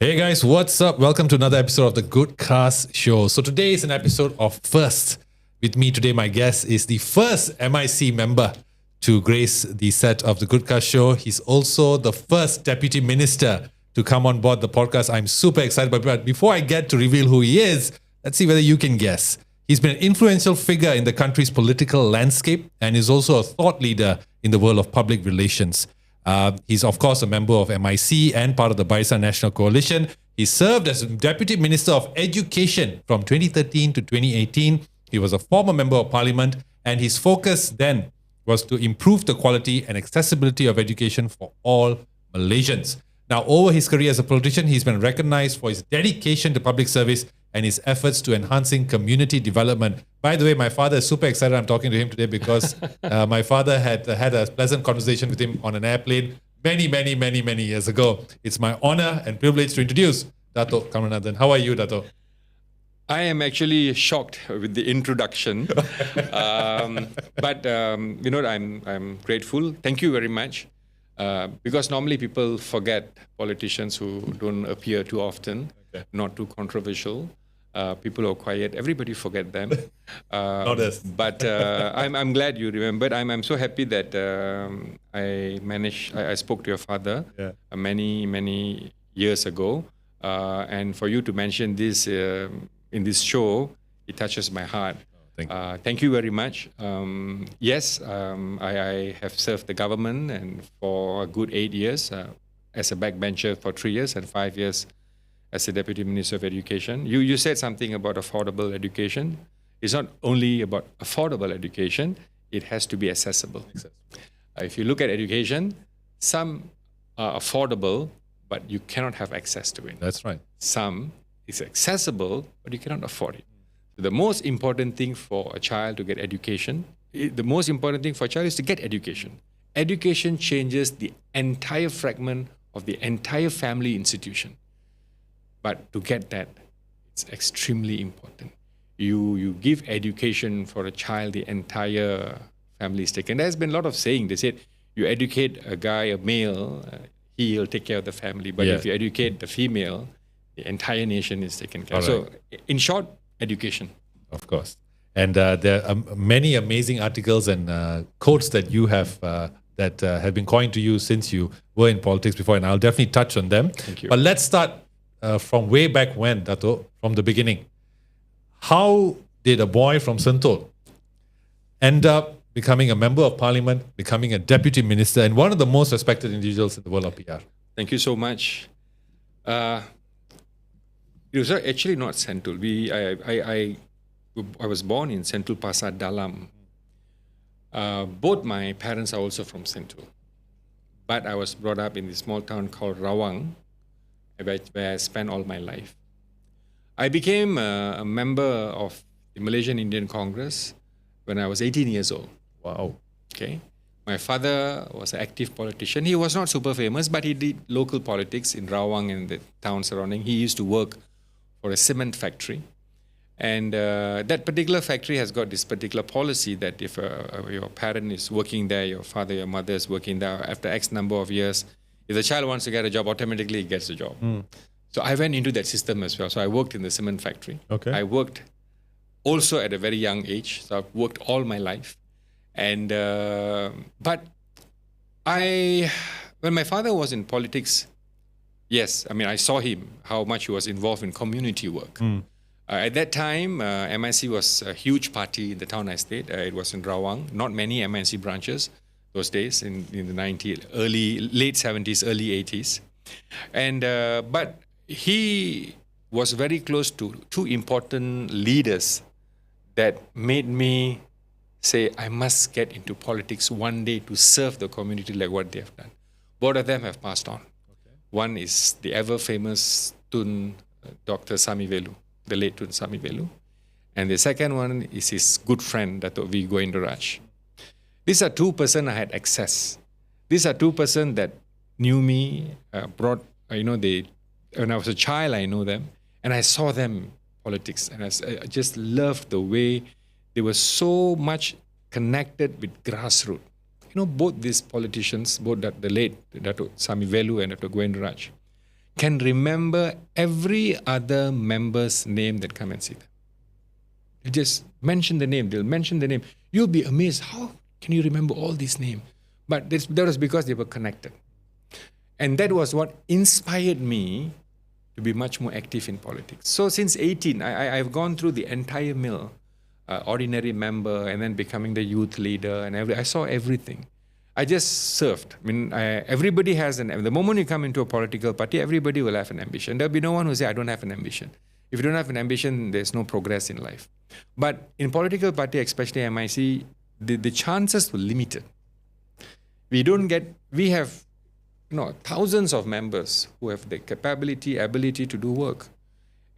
Hey guys, what's up? Welcome to another episode of the Good Cast Show. So today is an episode of First. With me today, my guest is the first MIC member to grace the set of the Good Cast Show. He's also the first Deputy Minister to come on board the podcast. I'm super excited, but before I get to reveal who he is, let's see whether you can guess. He's been an influential figure in the country's political landscape and is also a thought leader in the world of public relations. He's, of course, a member of MIC and part of the Barisan Nasional coalition. He served as Deputy Minister of Education from 2013 to 2018. He was a former Member of Parliament, and his focus then was to improve the quality and accessibility of education for all Malaysians. Now, over his career as a politician, he's been recognized for his dedication to public service and his efforts to enhancing community development. By the way, my father is super excited I'm talking to him today because my father had a pleasant conversation with him on an airplane many years ago. It's my honor and privilege to introduce Datuk Kamalanathan. How are you, Datuk? I am actually shocked with the introduction, but I'm grateful. Thank you very much, because normally people forget politicians who don't appear too often, not too controversial. People who are quiet, everybody forget them. Not us. But I'm glad you remembered. I'm so happy that I spoke to your father many years ago, and for you to mention this in this show, it touches my heart. Thank you very much. Yes, I have served the government and for a good 8 years as a backbencher for 3 years and 5 years as a Deputy Minister of Education. You said something about affordable education. It's not only about affordable education, it has to be accessible. If you look at education, some are affordable, but you cannot have access to it. That's right. Some is accessible, but you cannot afford it. The most important thing for a child to get education, the most important thing for a child is to get education. Education changes the entire fragment of the entire family institution. But to get that, it's extremely important. You give education for a child, the entire family is taken. There's been a lot of saying. They said, you educate a guy, a male, he'll take care of the family. But if you educate the female, the entire nation is taken care of. So, in short, education. Of course. And there are many amazing articles and quotes that you have that have been coined to you since you were in politics before, and I'll definitely touch on them. Thank you. But let's start from way back when, Dato', from the beginning. How did a boy from Sentul end up becoming a member of parliament, becoming a deputy minister, and one of the most respected individuals in the world of PR? Thank you so much. It was actually not Sentul. I was born in Sentul Pasar Dalam. Both my parents are also from Sentul. But I was brought up in this small town called Rawang, where I spent all my life. I became a member of the Malaysian Indian Congress when I was 18 years old. Wow. Okay. My father was an active politician. He was not super famous, but he did local politics in Rawang and the town surrounding. He used to work for a cement factory. And that particular factory has got this particular policy that if your parent is working there, your father, your mother is working there, after X number of years, if the child wants to get a job, automatically he gets a job. So I went into that system as well. So I worked in the cement factory. Okay. I worked also at a very young age. So I've worked all my life. And but when my father was in politics, yes, I mean, I saw him, how much he was involved in community work. At that time, MIC was a huge party in the town I stayed. It was in Rawang. Not many MIC branches those days in the late 70s, early 80s. And but he was very close to two important leaders that made me say, I must get into politics one day to serve the community like what they have done. Both of them have passed on. One is the ever-famous Tun Dr. Sami Velu, the late Tun Sami Velu. And the second one is his good friend, Datuk V. Goendaraj. These are two persons I had access. These are two persons that knew me, when I was a child, I know them. And I saw them politics. And I just loved the way they were so much connected with grassroots. Both these politicians, both the late Datuk Sami Velu and Datuk Goendaraj, can remember every other member's name that come and see them. You just mention the name, they'll mention the name. You'll be amazed, how can you remember all these names? But that was because they were connected. And that was what inspired me to be much more active in politics. So since 18, I've gone through the entire mill, ordinary member, and then becoming the youth leader, and I saw everything. I just served. I mean, everybody has the moment you come into a political party, everybody will have an ambition. There'll be no one who say, I don't have an ambition. If you don't have an ambition, there's no progress in life. But in political party, especially MIC, the chances were limited. We have thousands of members who have the ability to do work.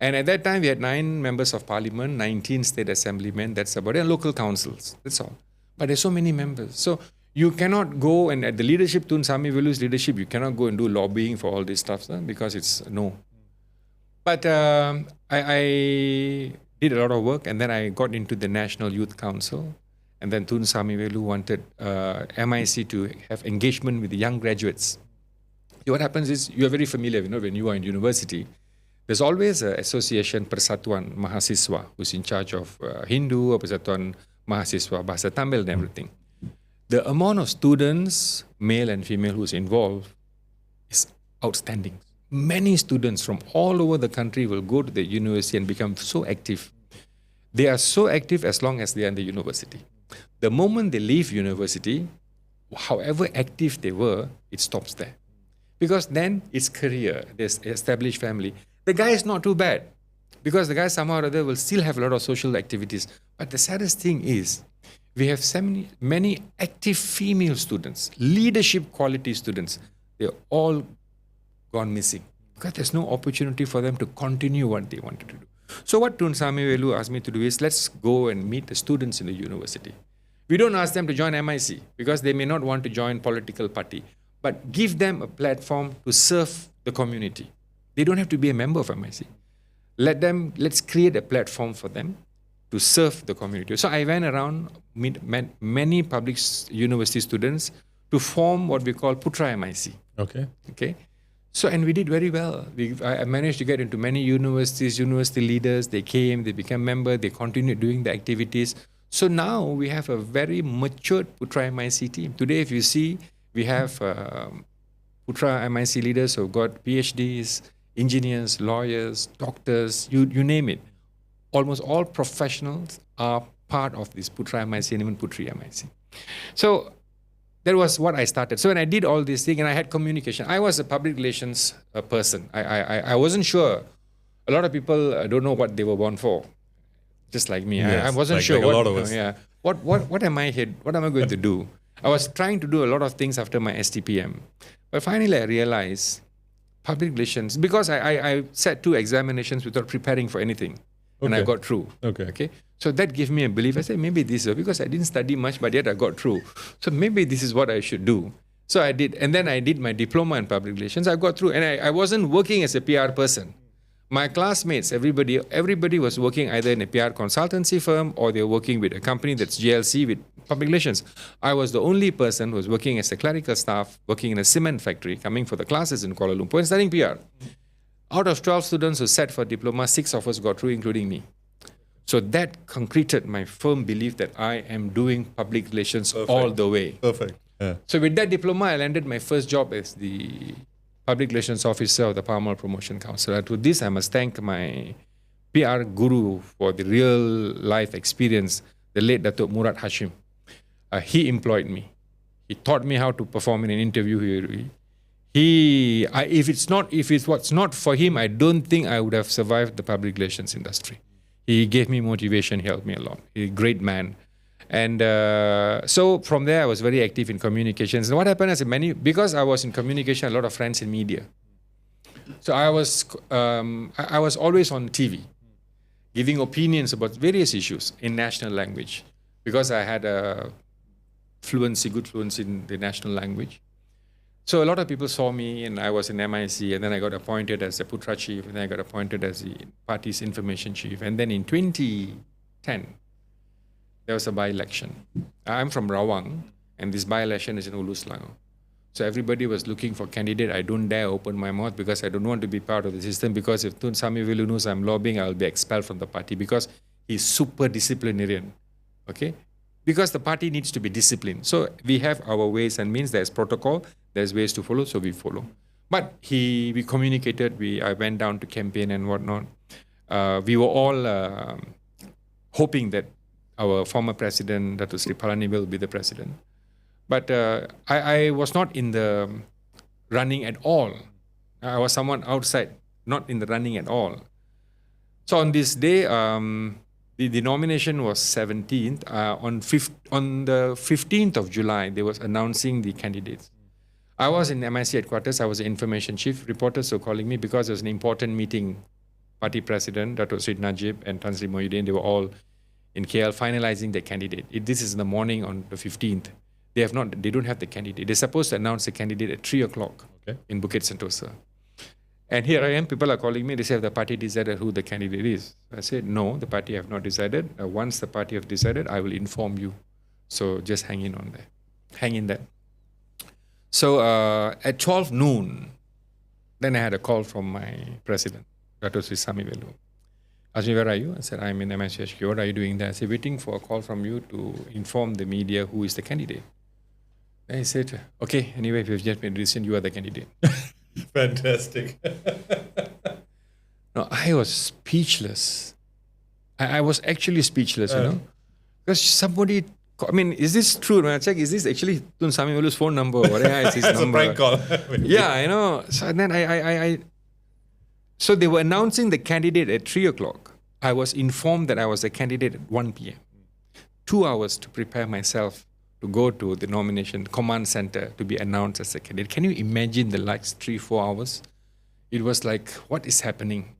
And at that time, we had 9 members of parliament, 19 state assemblymen, that's about it, and local councils, that's all. But there's so many members. So you cannot go, and at the leadership, Tun Sami Velu's leadership, you cannot go and do lobbying for all this stuff, because it's no. But I did a lot of work, and then I got into the National Youth Council. And then Tun Sami Velu wanted MIC to have engagement with the young graduates. So what happens is, you are very familiar, when you are in university, there's always an association, Persatuan Mahasiswa, who's in charge of Hindu, or Persatuan Mahasiswa, Bahasa Tamil and everything. The amount of students, male and female, who's involved is outstanding. Many students from all over the country will go to the university and become so active. They are so active as long as they are in the university. The moment they leave university, however active they were, it stops there. Because then it's career, there's established family. The guy is not too bad, because the guy somehow or other will still have a lot of social activities. But the saddest thing is, we have so many active female students, leadership quality students. They're all gone missing, because there's no opportunity for them to continue what they wanted to do. So what Tun Sami Velu asked me to do is, let's go and meet the students in the university. We don't ask them to join MIC, because they may not want to join political party, but give them a platform to serve the community. They don't have to be a member of MIC. Let's create a platform for them to serve the community. So I went around, met many public university students to form what we call Putra MIC. Okay. So, and we did very well. I managed to get into many universities, university leaders. They came, they became members, they continued doing the activities. So now we have a very matured Putra MIC team. Today, if you see, we have Putra MIC leaders who've got PhDs, engineers, lawyers, doctors, you name it. Almost all professionals are part of this Putra MIC and even Putri MIC. So that was what I started. So when I did all these things, and I had communication, I was a public relations person. I wasn't sure. A lot of people don't know what they were born for, just like me. Yes, I wasn't sure. Like a lot of us. Yeah. What am I here? What am I going to do? I was trying to do a lot of things after my STPM. But finally I realized public relations, because I sat 2 examinations without preparing for anything. And I got through. Okay. So that gave me a belief. I said, maybe this is, because I didn't study much, but yet I got through. So maybe this is what I should do. So I did. And then I did my diploma in public relations. I got through. And I wasn't working as a PR person. My classmates, everybody was working either in a PR consultancy firm, or they were working with a company that's GLC with public relations. I was the only person who was working as a clerical staff, working in a cement factory, coming for the classes in Kuala Lumpur and studying PR. Out of 12 students who sat for diploma, 6 of us got through, including me. So that concreted my firm belief that I am doing public relations all the way. Perfect. Yeah. So with that diploma, I landed my first job as the public relations officer of the Palm Oil Promotion Council. And to this, I must thank my PR guru for the real life experience, the late Datuk Murad Hashim. He employed me. He taught me how to perform in an interview. If it was not for him, I don't think I would have survived the public relations industry. He gave me motivation, he helped me a lot. He's a great man. And so from there, I was very active in communications. And what happened is, because I was in communication, a lot of friends in media. So I was always on TV, giving opinions about various issues in national language, because I had a good fluency in the national language. So a lot of people saw me, and I was in MIC, and then I got appointed as the Putra chief, and then I got appointed as the party's information chief. And then in 2010, there was a by-election. I'm from Rawang, and this by-election is in Ulu Selangor. So everybody was looking for candidate. I don't dare open my mouth because I don't want to be part of the system, because if Tun Samivel knows I'm lobbying, I'll be expelled from the party, because he's super disciplinarian. Okay? Because the party needs to be disciplined. So we have our ways and means. There's protocol, there's ways to follow, so we follow. But we communicated, I went down to campaign and whatnot. We were all hoping that our former president, Datuk Sri Palani, will be the president. But I was not in the running at all. I was someone outside, not in the running at all. So on this day, the nomination was 17th. On the 15th of July, they was announcing the candidates. I was in MIC headquarters. I was the information chief. Reporters were calling me because there was an important meeting. Party president, Datuk Sri Najib and Tan Sri Mohyuddin, they were all in KL finalizing the candidate. This is in the morning on the 15th. They don't have the candidate. They're supposed to announce the candidate at 3 o'clock in Bukit Sentosa. And here I am, people are calling me, they say, have the party decided who the candidate is? I said, no, the party have not decided. Once the party have decided, I will inform you. So just hang in there. So at 12 noon, then I had a call from my president, Datuk Sri Samivelu. Asked me, where are you? I said, I'm in MICHQ. What are you doing there? I said, waiting for a call from you to inform the media who is the candidate. And he said, okay, anyway, if you've just made a decision, you are the candidate. Fantastic. No, I was speechless. I was actually speechless, you know. Because somebody, is this true? When I check, is this actually Tun Samivelu's phone number? Or is his It's number? a prank call. Yeah, I know. So then so they were announcing the candidate at 3 o'clock. I was informed that I was a candidate at 1 p.m. 2 hours to prepare myself to go to the nomination command center to be announced as a candidate. Can you imagine the last 3-4 hours? It was like, what is happening?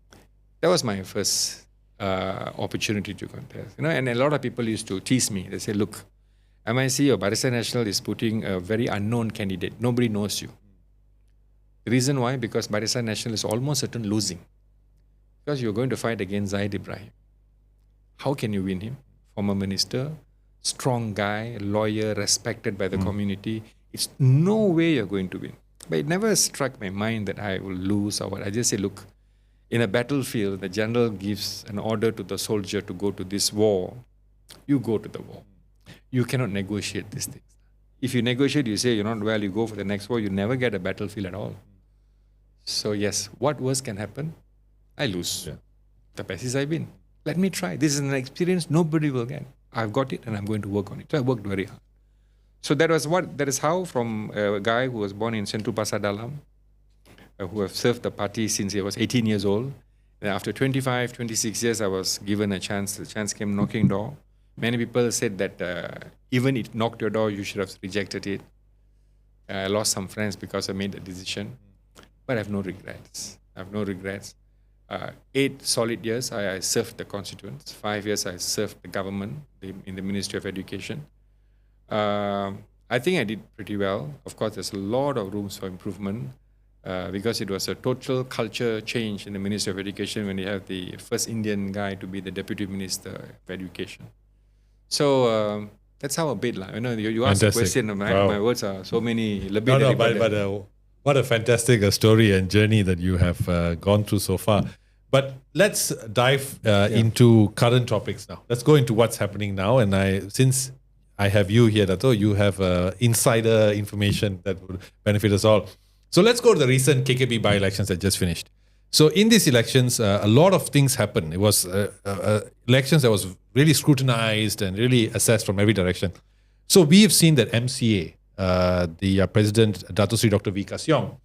That was my first opportunity to contest. And a lot of people used to tease me. They say, look, MIC or Barisan Nasional is putting a very unknown candidate. Nobody knows you. The reason why? Because Barisan Nasional is almost certain losing. Because you're going to fight against Zaid Ibrahim. How can you win him? Former minister, strong guy, lawyer, respected by the community. It's no way you're going to win. But it never struck my mind that I will lose or what. I just say, look, in a battlefield, the general gives an order to the soldier to go to this war. You go to the war. You cannot negotiate these things. If you negotiate, you say you're not well, you go for the next war, you never get a battlefield at all. So yes, what worse can happen? I lose. Yeah. The best is I win. Let me try. This is an experience nobody will get. I've got it and I'm going to work on it. So I worked very hard. So that is how from a guy who was born in Sentul Pasar Dalam, who have served the party since he was 18 years old. And after 25, 26 years, I was given a chance. The chance came knocking door. Many people said that even it knocked your door, you should have rejected it. I lost some friends because I made the decision. But I have no regrets. 8 solid years, I served the constituents. 5 years, I served the government in the Ministry of Education. I think I did pretty well. Of course, there's a lot of rooms for improvement because it was a total culture change in the Ministry of Education when you have the first Indian guy to be the Deputy Minister of Education. So that's how a bit like. You asked a question. My words are so many. But what a fantastic story and journey that you have gone through so far. But let's dive into current topics now. Let's go into what's happening now. And since I have you here, Dato, you have insider information that would benefit us all. So let's go to the recent KKB by-elections that just finished. So in these elections, a lot of things happened. It was elections that was really scrutinized and really assessed from every direction. So we have seen that MCA, the President, Datuk Sri Dr. V. Kasyong,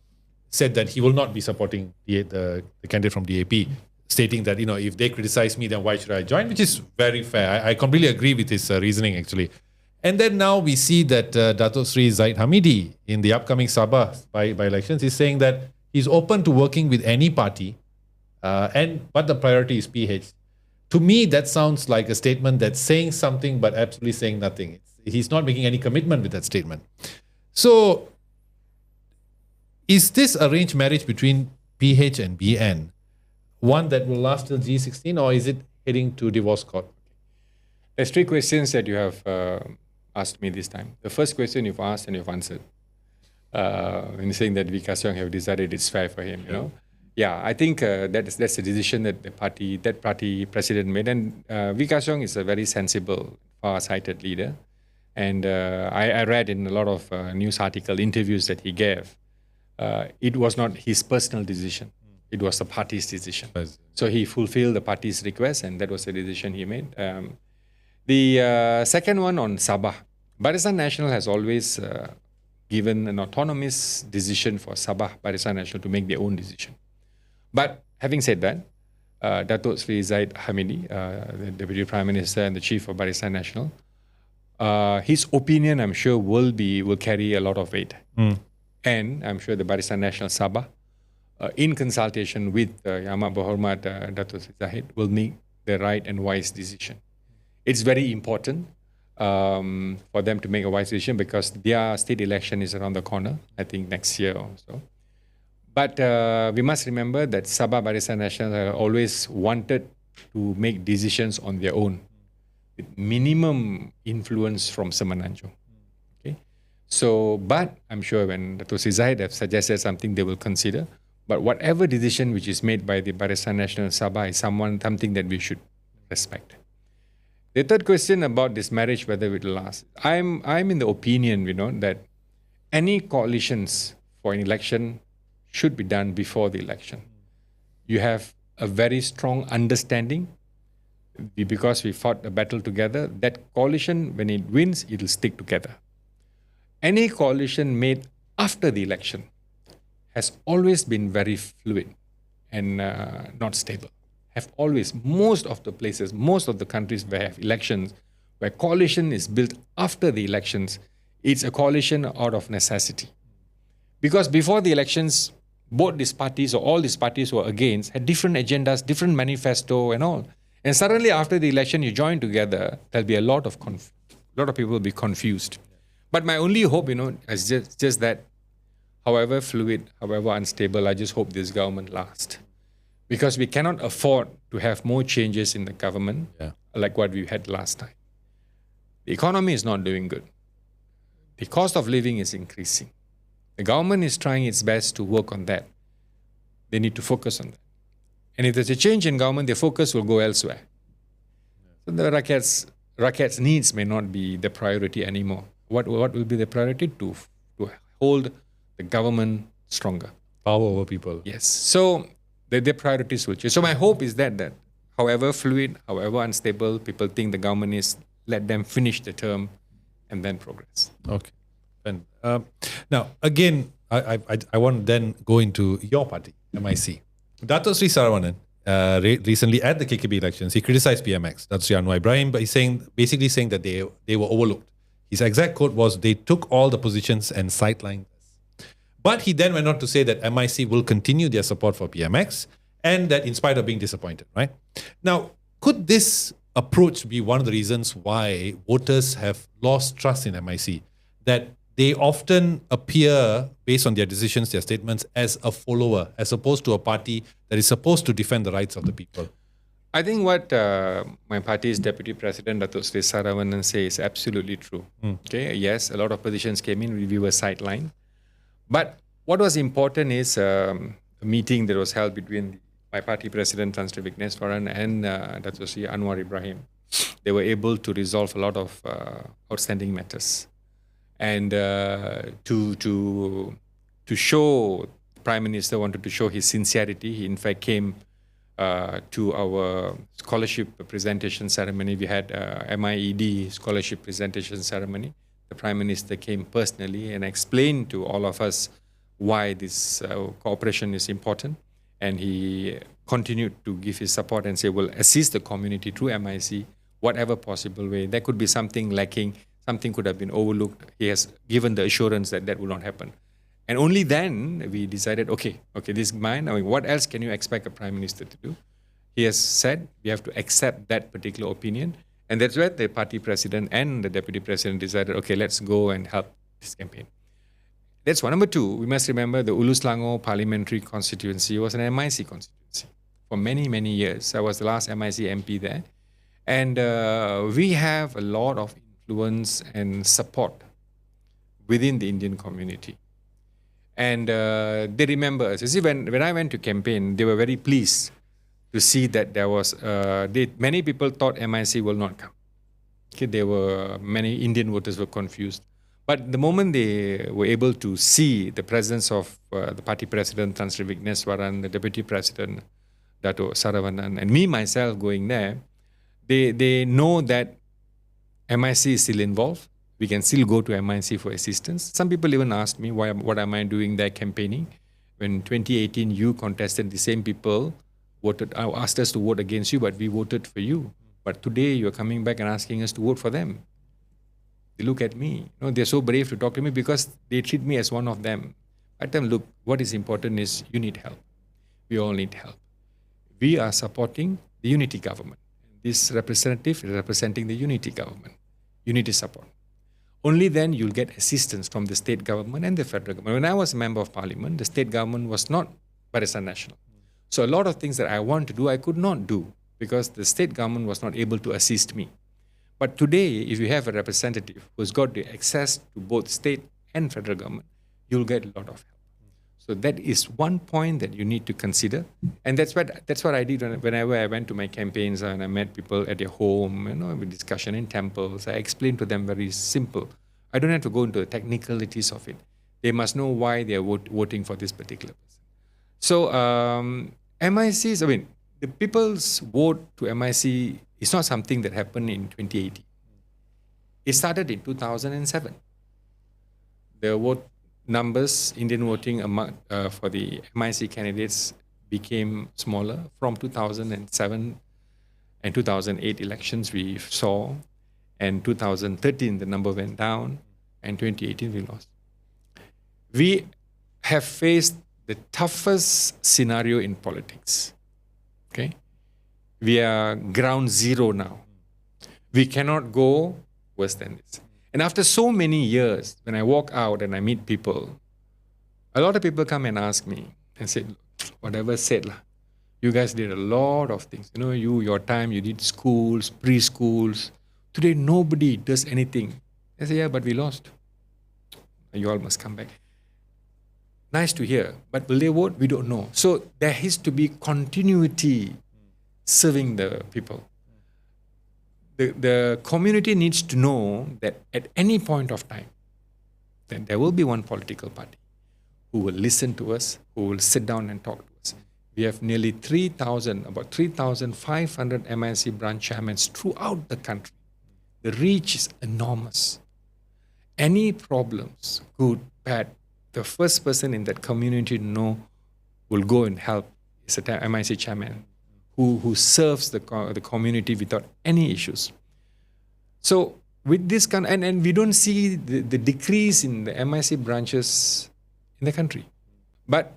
said that he will not be supporting the candidate from DAP, stating that, if they criticize me, then why should I join? Which is very fair. I completely agree with his reasoning, actually. And then now we see that Datuk Sri Zaid Hamidi, in the upcoming Sabah by-elections, is saying that he's open to working with any party, but the priority is PH. To me, that sounds like a statement that's saying something but absolutely saying nothing. He's not making any commitment with that statement. So, is this arranged marriage between PH and BN one that will last till G16, or is it heading to divorce court? There's 3 questions that you have asked me this time. The first question you've asked and you've answered. in saying that V. Ka Siong have decided it's fair for him, you know. Yeah, I think that's a decision that that party president made. And V. Ka Siong is a very sensible, far-sighted leader. And I read in a lot of news article interviews that he gave, it was not his personal decision. It was the party's decision. So he fulfilled the party's request, and that was the decision he made. The second one on Sabah. Barisan Nasional has always given an autonomous decision for Sabah Barisan Nasional to make their own decision. But having said that, Datuk Sri Zahid Hamidi, the Deputy Prime Minister and the Chief of Barisan Nasional, his opinion, I'm sure, will carry a lot of weight. And I'm sure the Barisan Nasional Sabah, in consultation with Yang Amat Berhormat Datuk Sri Zahid, will make the right and wise decision. It's very important for them to make a wise decision because their state election is around the corner, I think next year or so. But we must remember that Sabah Barisan Nasional have always wanted to make decisions on their own with minimum influence from Semenanjung. Okay? So, but I'm sure when Datuk Sri Zahid have suggested something, they will consider. But whatever decision which is made by the Barisan Nasional Sabah is something that we should respect. The third question about this marriage, whether it will last. I'm in the opinion, that any coalitions for an election should be done before the election. You have a very strong understanding because we fought a battle together. That coalition, when it wins, it will stick together. Any coalition made after the election has always been very fluid and not stable. Have always, most of the places, most of the countries where have elections, where coalition is built after the elections, it's a coalition out of necessity. Because before the elections, both these parties or all these parties who were against had different agendas, different manifesto and all. And suddenly after the election, you join together, there'll be a lot of people will be confused. But my only hope, is just that however fluid, however unstable, I just hope this government lasts. Because we cannot afford to have more changes in the government like what we had last time. The economy is not doing good. The cost of living is increasing. The government is trying its best to work on that. They need to focus on that. And if there's a change in government, their focus will go elsewhere. So the Rakyat's needs may not be the priority anymore. What will be the priority? To hold the government stronger. Power over people. Yes. So their priorities will change. So my hope is that however fluid, however unstable people think the government is, let them finish the term and then progress. Okay. And now, again, I want to then go into your party, MIC. Datuk Sri Saravanan, recently at the KKB elections, he criticized PMX, Datuk Sri Anwar Ibrahim, but he's basically saying that they were overlooked. His exact quote was, they took all the positions and sidelined us. But he then went on to say that MIC will continue their support for PMX and that in spite of being disappointed, right? Now, could this approach be one of the reasons why voters have lost trust in MIC? That they often appear, based on their decisions, their statements, as a follower, as opposed to a party that is supposed to defend the rights of the people. I think what my party's Deputy President, Datuk Sri Saravanan, says is absolutely true. Okay, yes, a lot of positions came in, we were sidelined. But what was important is a meeting that was held between my party President, Tan Sri Vigneswaran, and Datuk Sri Anwar Ibrahim. They were able to resolve a lot of outstanding matters. And to show, the Prime Minister wanted to show his sincerity. He in fact came to our scholarship presentation ceremony. We had MIED scholarship presentation ceremony. The Prime Minister came personally and explained to all of us why this cooperation is important. And he continued to give his support and say, we'll assist the community through MIC, whatever possible way. There could be something lacking. Something could have been overlooked. He has given the assurance that that will not happen. And only then we decided, okay, this is mine. I mean, what else can you expect a Prime Minister to do? He has said we have to accept that particular opinion. And that's where the party president and the deputy president decided, okay, let's go and help this campaign. That's one. Number two, we must remember the Ulu Selangor parliamentary constituency was an MIC constituency for many, many years. I was the last MIC MP there. And we have a lot of influence and support within the Indian community. And they remember us. You see, when I went to campaign, they were very pleased to see that there was, many people thought MIC will not come. Okay, many Indian voters were confused. But the moment they were able to see the presence of the party president, Tan Sri Vigneswaran, the deputy president, Datuk Saravanan, and me myself going there, they know that MIC is still involved. We can still go to MIC for assistance. Some people even asked me, what am I doing there campaigning? When 2018 you contested, the same people asked us to vote against you, but we voted for you. But today you're coming back and asking us to vote for them. They look at me. They're so brave to talk to me because they treat me as one of them. I tell them, look, what is important is you need help. We all need help. We are supporting the unity government. This representative is representing the unity government. Unity support. Only then you'll get assistance from the state government and the federal government. When I was a member of parliament, the state government was not Barisan Nasional. So a lot of things that I want to do, I could not do because the state government was not able to assist me. But today, if you have a representative who's got the access to both state and federal government, you'll get a lot of help. So that is one point that you need to consider. And that's what I did whenever I went to my campaigns and I met people at their home, with discussion in temples. I explained to them very simple. I don't have to go into the technicalities of it. They must know why they are voting for this particular person. So MICs, the people's vote to MIC is not something that happened in 2018. It started in 2007. The vote numbers, Indian voting for the MIC candidates became smaller from 2007 and 2008 elections we saw, and 2013 the number went down, and 2018 we lost. We have faced the toughest scenario in politics. Okay, we are ground zero now. We cannot go worse than this. And after so many years, when I walk out and I meet people, a lot of people come and ask me and say, whatever said, you guys did a lot of things. Your time, you did schools, preschools. Today, nobody does anything. I say, yeah, but we lost. You all must come back. Nice to hear. But will they vote? We don't know. So there has to be continuity serving the people. The community needs to know that at any point of time, then there will be one political party who will listen to us, who will sit down and talk to us. We have nearly about 3,500 MIC branch chairmen throughout the country. The reach is enormous. Any problems, good, bad, the first person in that community to know will go and help is a MIC chairman who serves the community without any issues. So with this and we don't see the decrease in the MIC branches in the country. But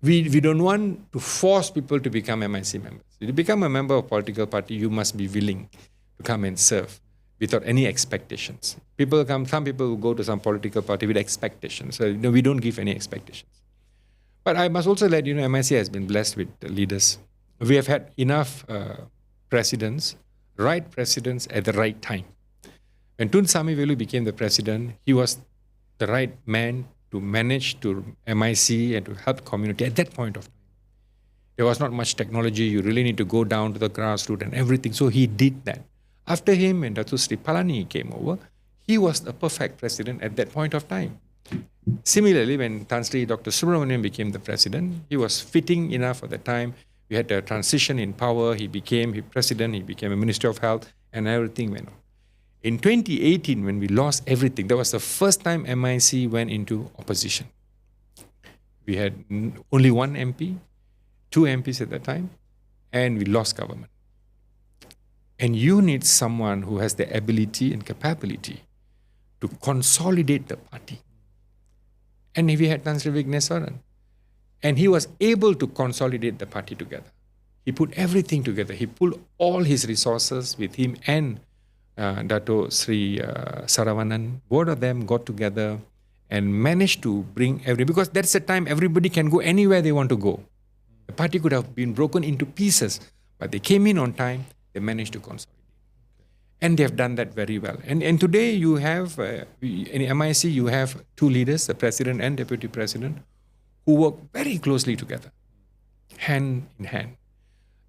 we don't want to force people to become MIC members. If you become a member of a political party, you must be willing to come and serve without any expectations. Some people will go to some political party with expectations. So we don't give any expectations. But I must also let you know, MIC has been blessed with leaders. We have had enough presidents at the right time. When Tun Samivelu became the president, he was the right man to manage to MIC and to help community at that point of time. There was not much technology. You really need to go down to the grassroots and everything. So he did that. After him, when Datuk Sri Palani came over, he was the perfect president at that point of time. Similarly, when Tan Sri Dr. Subramanian became the president, he was fitting enough at the time. We had a transition in power. He became president. He became a Minister of Health, and everything went on. In 2018, when we lost everything, that was the first time MIC went into opposition. We had only one MP, 2 MPs at that time, and we lost government. And you need someone who has the ability and capability to consolidate the party. And we had Tan Sri Vigneswaran. And he was able to consolidate the party together. He put everything together. He pulled all his resources with him and Datuk Sri Saravanan. Both of them got together and managed to bring because that's the time everybody can go anywhere they want to go. The party could have been broken into pieces, but they came in on time. They managed to consolidate. And they have done that very well. And today you have, in MIC, you have two leaders, the president and deputy president, who work very closely together, hand in hand.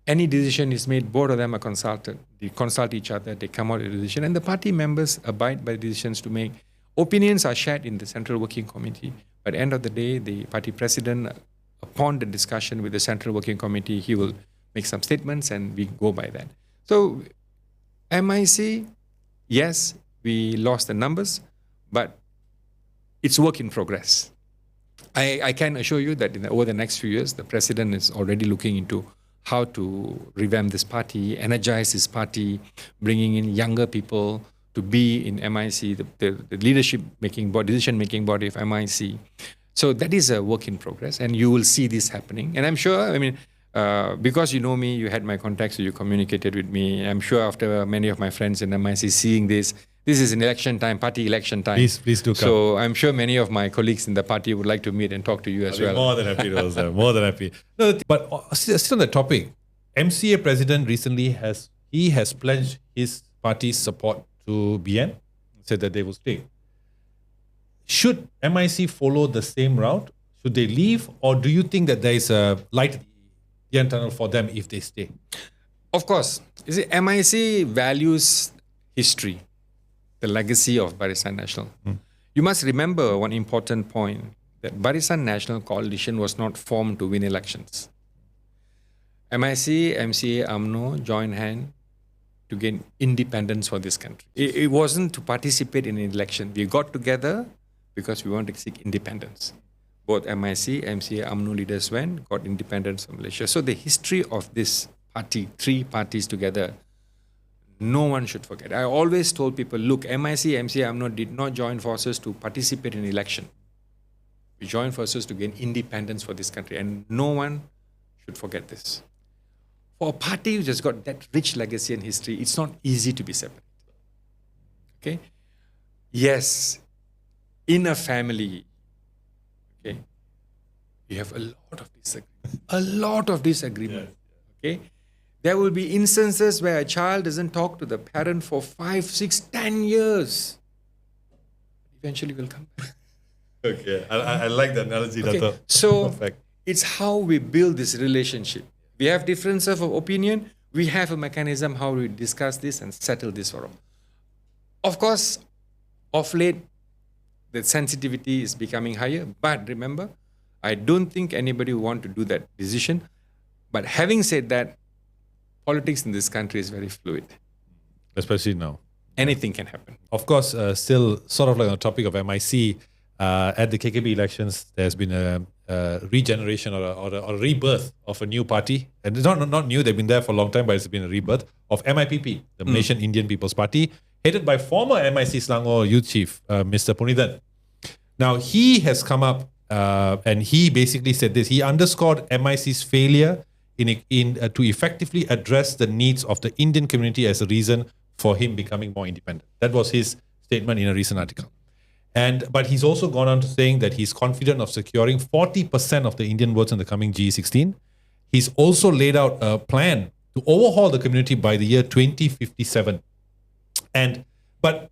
Any decision is made, both of them are consulted. They consult each other, they come out with a decision, and the party members abide by decisions to make. Opinions are shared in the Central Working Committee, but at the end of the day, the party president, upon the discussion with the Central Working Committee, he will make some statements and we go by that. So, MIC, yes, we lost the numbers, but it's work in progress. I can assure you that over the next few years, the president is already looking into how to revamp this party, energize this party, bringing in younger people to be in MIC, the leadership making body, decision making body of MIC. So that is a work in progress, and you will see this happening. And I'm sure, because you know me, you had my contacts, so you communicated with me. I'm sure after many of my friends in MIC seeing this is an election time, party election time. Please do come. So I'm sure many of my colleagues in the party would like to meet and talk to you as well. More than happy to host them. More than happy. No, but still on the topic, MCA president recently has pledged his party's support to BN, said that they will stay. Should MIC follow the same route? Should they leave, or do you think that there is a light at the end tunnel for them if they stay? Of course. You see, MIC values history, the legacy of Barisan Nasional. You must remember one important point, that Barisan Nasional coalition was not formed to win elections. MIC, MCA, UMNO joined hand to gain independence for this country. It wasn't to participate in an election. We got together because we want to seek independence. Both MIC, MCA, UMNO leaders went, got independence from Malaysia. So the history of this party, three parties together, no one should forget. I always told people, look, MIC, MCA, UMNO did not join forces to participate in election. We joined forces to gain independence for this country, and no one should forget this. For a party which has got that rich legacy and history, it's not easy to be separate. Okay? Yes, in a family, okay, you have a lot of disagreement. A lot of disagreement. Okay? There will be instances where a child doesn't talk to the parent for 5, 6, 10 years. Eventually will come back. Okay, I like the analogy. Okay. So it's how we build this relationship. We have differences of opinion. We have a mechanism how we discuss this and settle this for all. Of course, of late, the sensitivity is becoming higher. But remember, I don't think anybody will want to do that decision. But having said that, politics in this country is very fluid. Especially now. Anything can happen. Of course, still sort of like on the topic of MIC, at the KKB elections, there's been a regeneration or a rebirth of a new party. And it's not new, they've been there for a long time, but it's been a rebirth of MIPP, the Malaysian Indian People's Party, headed by former MIC Selangor Youth Chief, Mr. Punithan. Now, he has come up and he basically said this. He underscored MIC's failure to effectively address the needs of the Indian community as a reason for him becoming more independent. That was his statement in a recent article. But he's also gone on to saying that he's confident of securing 40% of the Indian votes in the coming G16. He's also laid out a plan to overhaul the community by the year 2057. But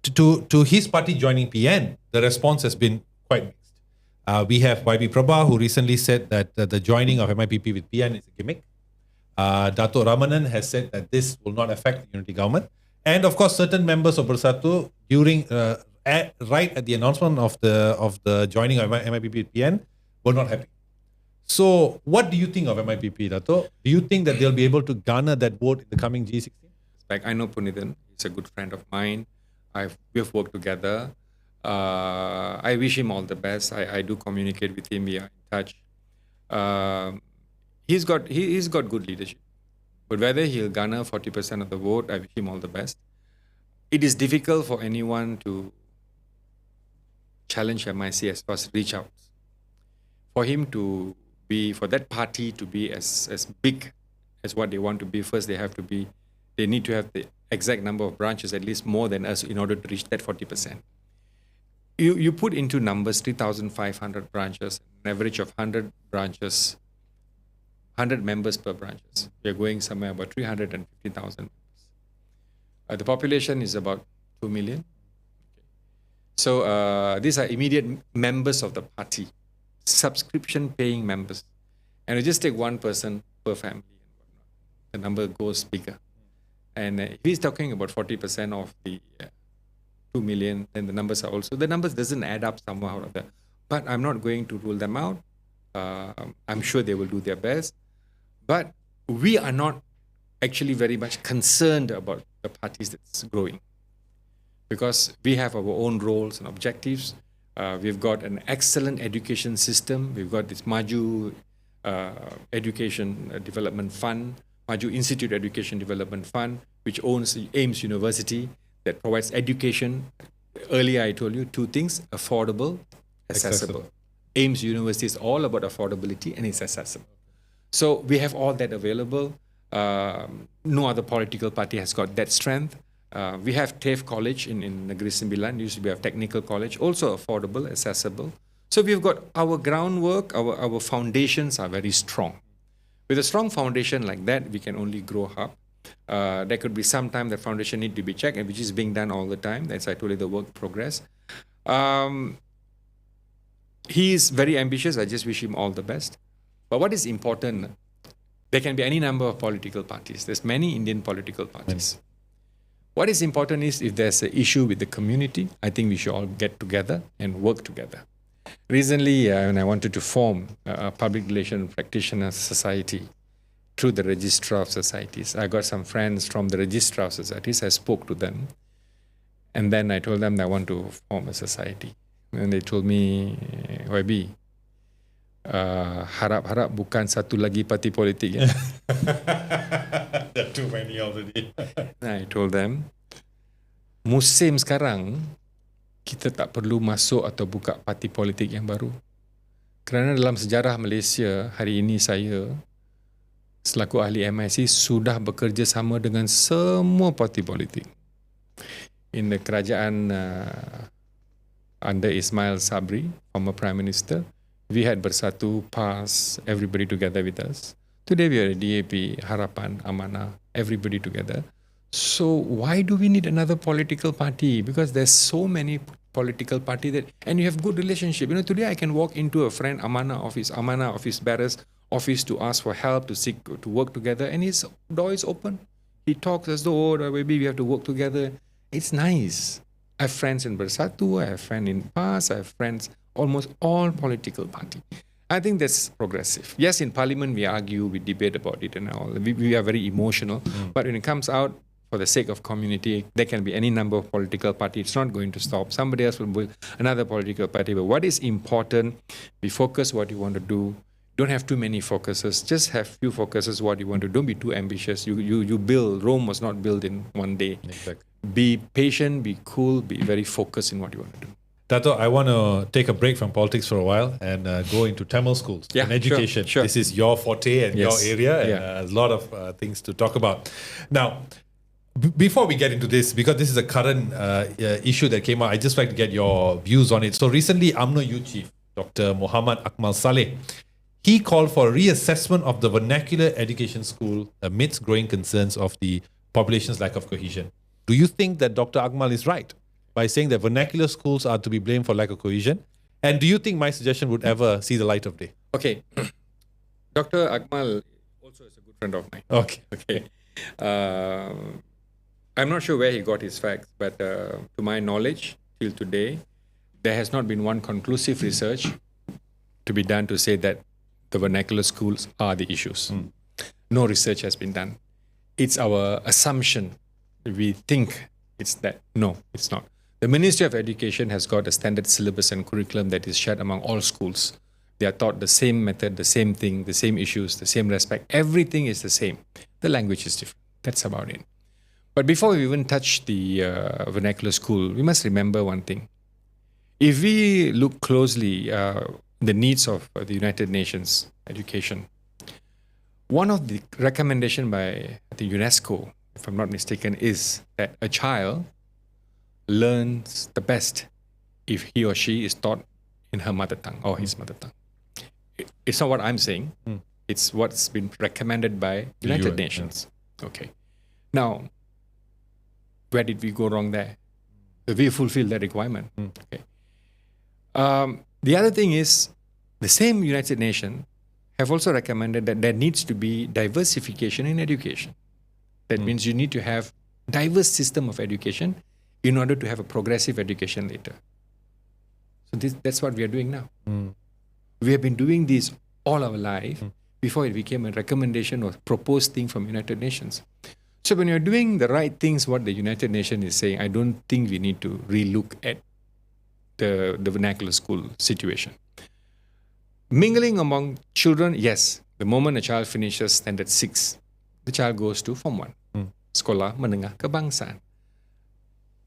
to his party joining PN, the response has been quite mixed. We have YB Prabha, who recently said that the joining of MIPP with PN is a gimmick. Datuk Ramanan has said that this will not affect the unity government. And of course, certain members of Bersatu during right at the announcement of the joining of MIPP with PN were not happy. So, what do you think of MIPP, Dato? Do you think that they'll be able to garner that vote in the coming G16? Like, I know Punithan, he's a good friend of mine. We've worked together. I wish him all the best. I do communicate with him. We are in touch. He's got good leadership. But whether he'll garner 40% of the vote, I wish him all the best. It is difficult for anyone to challenge MIC as far as reach out. For him to be, for that party to be as big as what they want to be, first they need to have the exact number of branches, at least more than us, in order to reach that 40%. You put into numbers 3,500 branches, an average of 100 branches, 100 members per branches. We are going somewhere about 350,000 members. The population is about 2 million. So these are immediate members of the party, subscription-paying members. And you just take one person per family, the number goes bigger. And if he's talking about 40% of the 2 million, then the numbers doesn't add up somehow out of that. But I'm not going to rule them out. I'm sure they will do their best. But we are not actually very much concerned about the parties that's growing, because we have our own roles and objectives. We've got an excellent education system. We've got this Maju Education Development Fund, Maju Institute Education Development Fund, which owns the AIMS University, that provides education. Earlier I told you two things: affordable, accessible. AIMS University is all about affordability and it's accessible. So we have all that available. No other political party has got that strength. We have TAFE College in Negeri Sembilan. Used to be a technical college, also affordable, accessible. So we've got our groundwork, our foundations are very strong. With a strong foundation like that, we can only grow up. There could be some time the foundation need to be checked, and which is being done all the time. That's, I told you, the work progress. He is very ambitious. I just wish him all the best. But what is important, there can be any number of political parties. There's many Indian political parties. What is important is if there's an issue with the community, I think we should all get together and work together. Recently, when I wanted to form a public relations practitioner society through the registrar of societies, I got some friends from the registrar of societies. I spoke to them. And then I told them that I want to form a society. And they told me, YB, harap-harap bukan satu lagi parti politik ya. There are too many already. I told them, musim sekarang kita tak perlu masuk atau buka parti politik yang baru. Kerana dalam sejarah Malaysia hari ini saya selaku ahli MIC sudah bekerja sama dengan semua parti politik. In the kerajaan under Ismail Sabri, former Prime Minister, we had Bersatu, PAS, everybody together with us. Today we are at DAP, Harapan, Amanah, everybody together. So why do we need another political party? Because there's so many political parties that, and you have good relationship. You know, today I can walk into a friend Amanah office bearers office to ask for help, to work together, and his door is open. He talks as though, oh, maybe we have to work together. It's nice. I have friends in Bersatu, I have friends in PAS, I have friends almost all political parties. I think that's progressive. Yes, in Parliament we argue, we debate about it and all. We are very emotional. But when it comes out for the sake of community, there can be any number of political parties. It's not going to stop. Somebody else will build another political party. But what is important, we focus what you want to do. Don't have too many focuses. Just have few focuses what you want to do. Don't be too ambitious. You build. Rome was not built in one day. Exactly. Be patient, be cool, be very focused in what you want to do. Dato', I want to take a break from politics for a while and go into Tamil schools and education. Sure. This is your forte and your area, and a lot of things to talk about. Now, before we get into this, because this is a current issue that came out, I just like to get your views on it. So recently, UMNO Youth Chief, Dr. Muhammad Akmal Saleh, he called for a reassessment of the Vernacular Education School amidst growing concerns of the population's lack of cohesion. Do you think that Dr. Akmal is right by saying that vernacular schools are to be blamed for lack of cohesion? And do you think my suggestion would ever see the light of day? Okay. Dr. Akmal also is a good friend of mine. Okay. I'm not sure where he got his facts, but to my knowledge, till today, there has not been one conclusive research to be done to say that the vernacular schools are the issues. No research has been done. It's our assumption. We think it's that. No, it's not. The Ministry of Education has got a standard syllabus and curriculum that is shared among all schools. They are taught the same method, the same thing, the same issues, the same respect. Everything is the same. The language is different. That's about it. But before we even touch the vernacular school, we must remember one thing. If we look closely the needs of the United Nations education, one of the recommendation by the UNESCO, if I'm not mistaken, is that a child learns the best if he or she is taught in her mother tongue or his mother tongue. It's not what I'm saying. It's what's been recommended by United Nations. Okay. Now, Where did we go wrong there? Did we fulfill that requirement? Okay. The other thing is, the same United Nations have also recommended that there needs to be diversification in education. That means you need to have diverse system of education in order to have a progressive education later. So that's what we are doing now. We have been doing this all our life before it became a recommendation or proposed thing from United Nations. So when you're doing the right things, what the United Nations is saying, I don't think we need to relook at the vernacular school situation. Mingling among children, yes. The moment a child finishes standard 6, the child goes to Form 1. Sekolah Menengah Kebangsaan.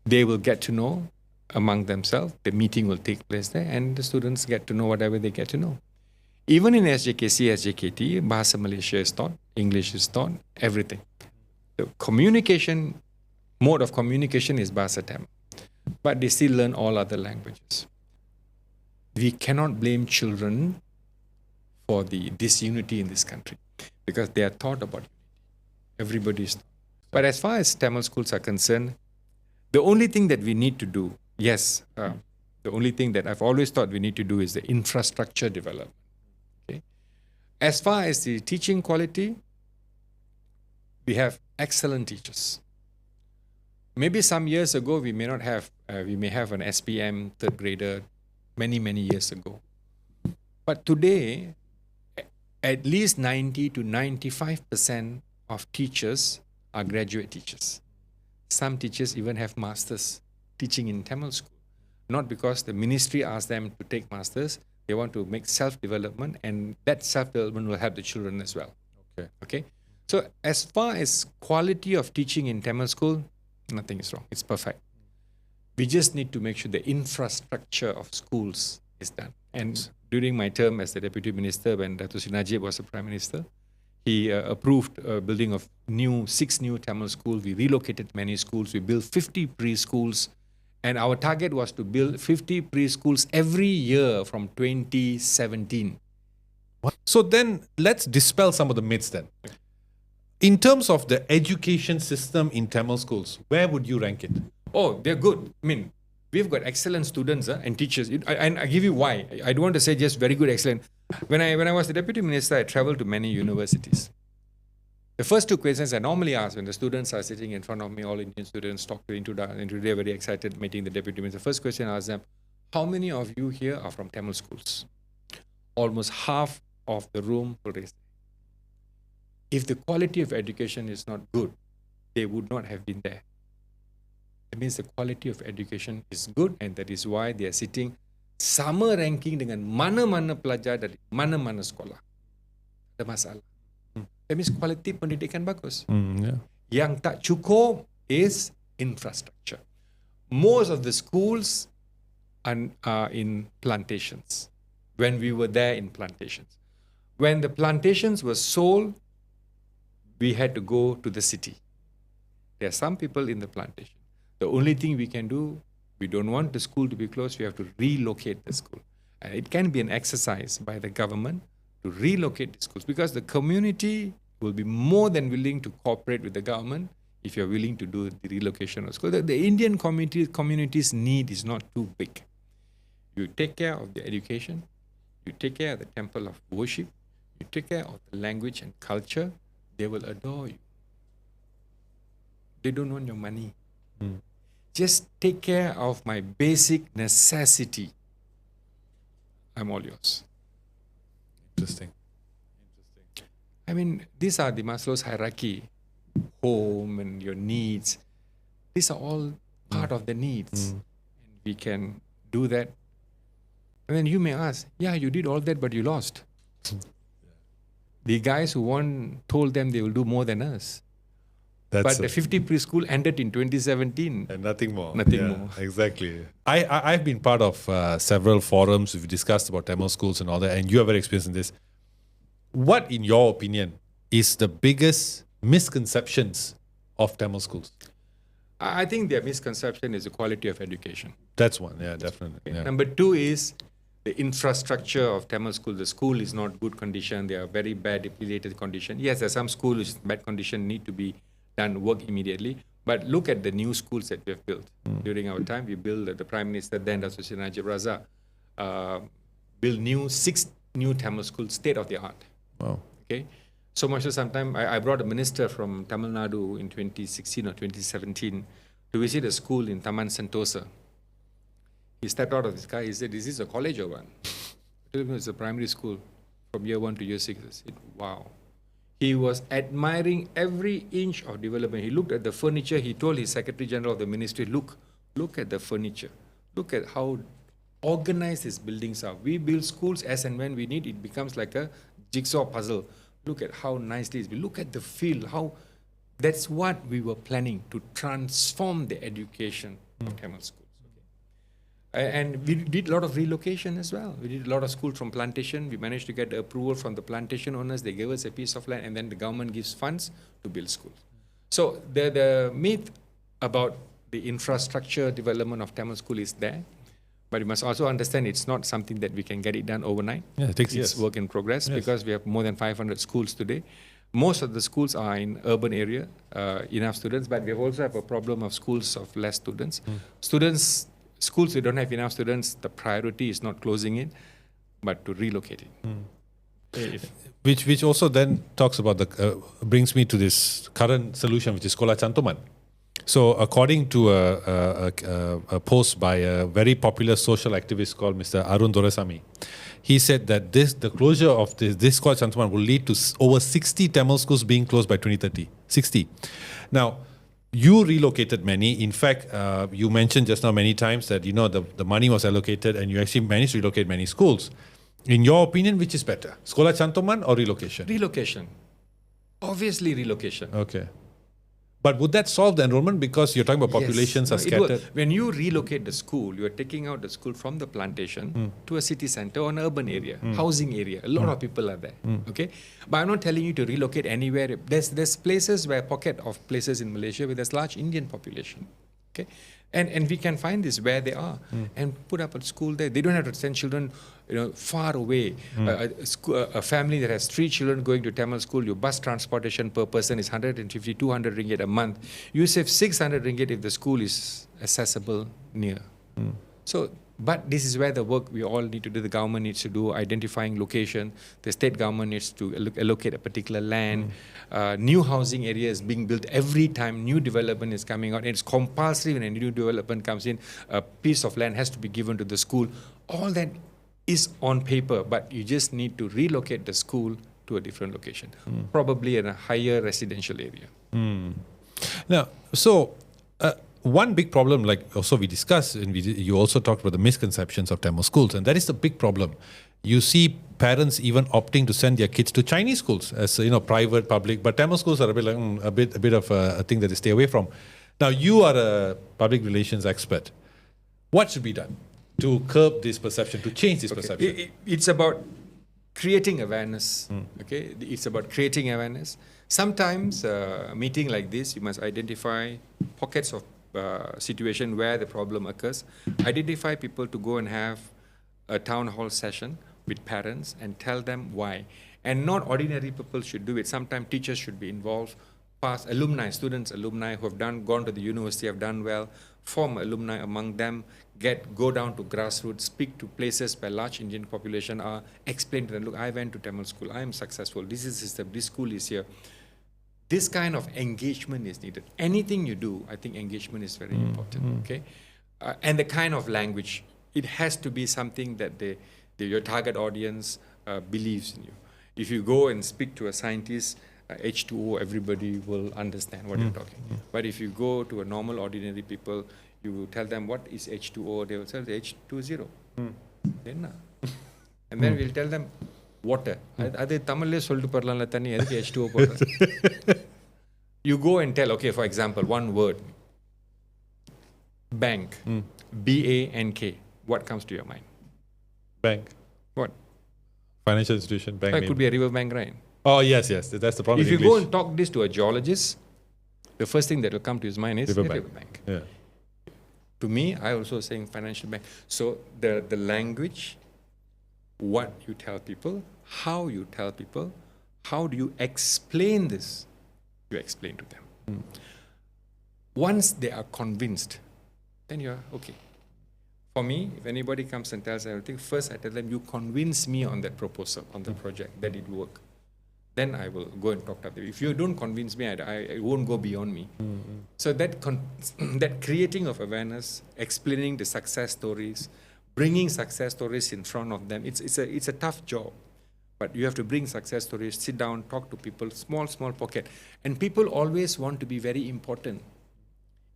They will get to know among themselves. The meeting will take place there and the students get to know whatever they get to know. Even in SJKC, SJKT, Bahasa Malaysia is taught, English is taught, everything. The mode of communication is Bahasa Tamil. But they still learn all other languages. We cannot blame children for the disunity in this country because they are taught about unity. Everybody is taught. But as far as Tamil schools are concerned, the only thing that we need to do, the only thing that I've always thought we need to do is the infrastructure development. Okay? As far as the teaching quality, we have excellent teachers. Maybe some years ago, we may have an SPM third grader many years ago. But today, at least 90 to 95% of teachers are graduate teachers. Some teachers even have masters teaching in Tamil school. Not because the ministry asked them to take masters, they want to make self-development, and that self-development will help the children as well. Okay. So as far as quality of teaching in Tamil school, nothing is wrong. It's perfect. We just need to make sure the infrastructure of schools is done. And during my term as the Deputy Minister, when Datuk Sri Najib was the Prime Minister, he approved building of 6 new Tamil schools. We relocated many schools. We built 50 preschools. And our target was to build 50 preschools every year from 2017. So then let's dispel some of the myths then. In terms of the education system in Tamil schools, where would you rank it? Oh, they're good. I mean, we've got excellent students and teachers. And I give you why. I don't want to say just very good, excellent. When I was the Deputy Minister, I traveled to many universities. The first 2 questions I normally ask when the students are sitting in front of me, all Indian students talk to and today very excited meeting the Deputy Minister. The first question I ask them, how many of you here are from Tamil schools? Almost half of the room will raise. If the quality of education is not good, they would not have been there. It means the quality of education is good, and that is why they are sitting sama ranking dengan mana-mana pelajar dari mana-mana sekolah. Ada masalah. That means quality pendidikan bagus. Yang tak cukup is infrastructure. Most of the schools are in plantations. When we were there in plantations. When the plantations were sold, we had to go to the city. There are some people in the plantation. The only thing we can do, we don't want the school to be closed, we have to relocate the school. And it can be an exercise by the government to relocate the schools because the community will be more than willing to cooperate with the government if you're willing to do the relocation of schools. The Indian community's need is not too big. You take care of the education, you take care of the temple of worship, you take care of the language and culture, they will adore you. They don't want your money. Just take care of my basic necessity. I'm all yours. Interesting. I mean, these are the Maslow's hierarchy. Home and your needs. These are all part of the needs. And we can do that. And then you may ask, yeah, you did all that, but you lost. The guys who won told them they will do more than us. But the 50 preschool ended in 2017. And nothing more. Nothing more. Exactly. I've been part of several forums. We've discussed about Tamil schools and all that, and you are very experienced in this. What, in your opinion, is the biggest misconceptions of Tamil schools? I think their misconception is the quality of education. That's one, yeah, definitely. Okay. Yeah. Number 2 is the infrastructure of Tamil school. The school is not good condition. They are very bad, depilated condition. Yes, there are some schools which bad condition need to be done work immediately. But look at the new schools that we have built. During our time, we built, the Prime Minister then, Datuk Najib Razak, built 6 new Tamil schools, state of the art. Wow. Okay, so much so sometime I brought a minister from Tamil Nadu in 2016 or 2017 to visit a school in Taman Sentosa. He stepped out of his car. He said, "Is this a college or what?" I told him it's a primary school from year 1 to year 6. I said, "Wow." He was admiring every inch of development. He looked at the furniture. He told his Secretary General of the Ministry, look at the furniture. Look at how organized these buildings are. We build schools as and when we need. It becomes like a jigsaw puzzle. Look at how nicely it's built. Look at the feel. That's what we were planning, to transform the education of Tamil schools. And we did a lot of relocation as well. We did a lot of schools from plantation. We managed to get approval from the plantation owners. They gave us a piece of land, and then the government gives funds to build schools. So the myth about the infrastructure development of Tamil school is there, but you must also understand it's not something that we can get it done overnight. Yeah, it takes It's years. work in progress, because we have more than 500 schools today. Most of the schools are in urban area, enough students, but we also have a problem of schools of less students. Schools that don't have enough students, the priority is not closing it, but to relocate it. Which also then talks about brings me to this current solution, which is Sekolah Cantoman. So according to a post by a very popular social activist called Mr. Arun Dorasamy, he said that the closure of this Sekolah Cantoman will lead to over 60 Tamil schools being closed by 2030. 60. Now, you relocated many. In fact, you mentioned just now many times that the money was allocated and you actually managed to relocate many schools. In your opinion, which is better, Sekolah Cantoman or relocation? Relocation. Obviously relocation. Okay. But would that solve the enrollment? Because you're talking about populations are Yes. No, scattered. when you relocate the school, you're taking out the school from the plantation to a city center or an urban area, housing area. A lot of people are there. Okay, but I'm not telling you to relocate anywhere. There's places where pocket of places in Malaysia where there's large Indian population. Okay, and we can find this where they are and put up a school there. They don't have to send children, far away. A family that has 3 children going to Tamil school, your bus transportation per person is 150, 200 ringgit a month. You save 600 ringgit if the school is accessible near. So, but this is where the work we all need to do, the government needs to do, identifying location. The state government needs to allocate a particular land. New housing areas being built every time new development is coming out. It's compulsory when a new development comes in, a piece of land has to be given to the school. All that is on paper, but you just need to relocate the school to a different location, probably in a higher residential area. Now, so one big problem, like also we discussed, and you also talked about the misconceptions of Tamil schools, and that is the big problem. You see parents even opting to send their kids to Chinese schools as private, public, but Tamil schools are a bit like a bit of a thing that they stay away from. Now, you are a public relations expert. What should be done to curb this perception, to change this perception? It's about creating awareness. Okay, it's about creating awareness. Sometimes a meeting like this, you must identify pockets of situation where the problem occurs. Identify people to go and have a town hall session with parents and tell them why. And not ordinary people should do it. Sometimes teachers should be involved. Past alumni, students, alumni who have gone to the university, have done well, form alumni among them, go down to grassroots, speak to places where large Indian population are, explain to them, look, I went to Tamil school, I am successful, this is the system, this school is here. This kind of engagement is needed. Anything you do, I think engagement is very important, okay? And the kind of language, it has to be something that your target audience believes in you. If you go and speak to a scientist, H2O, everybody will understand what you're talking. But if you go to a normal, ordinary people, you tell them what is H2O, they will say H20. Then, and then we'll tell them water. அது தமிழ்லயே சொல்லிட்டு போறலாம்ல தண்ணி எதுக்கு H2O போடுற? You go and tell, okay, for example, one word. Bank. BANK. What comes to your mind? Bank. What? Financial institution, bank. It could be a river bank, right? Oh, yes. That's the problem. If you go and talk this to a geologist, the first thing that will come to his mind is river bank. Yeah. To me, I also saying financial bank. So the language, what you tell people, how you tell people, how do you explain this? You explain to them. Once they are convinced, then you're okay. For me, if anybody comes and tells everything, first I tell them, you convince me on that proposal, on the project, that it will work. Then I will go and talk to them. If you don't convince me, it won't go beyond me. So that that creating of awareness, explaining the success stories, bringing success stories in front of them, it's a tough job. But you have to bring success stories, sit down, talk to people, small pocket. And people always want to be very important.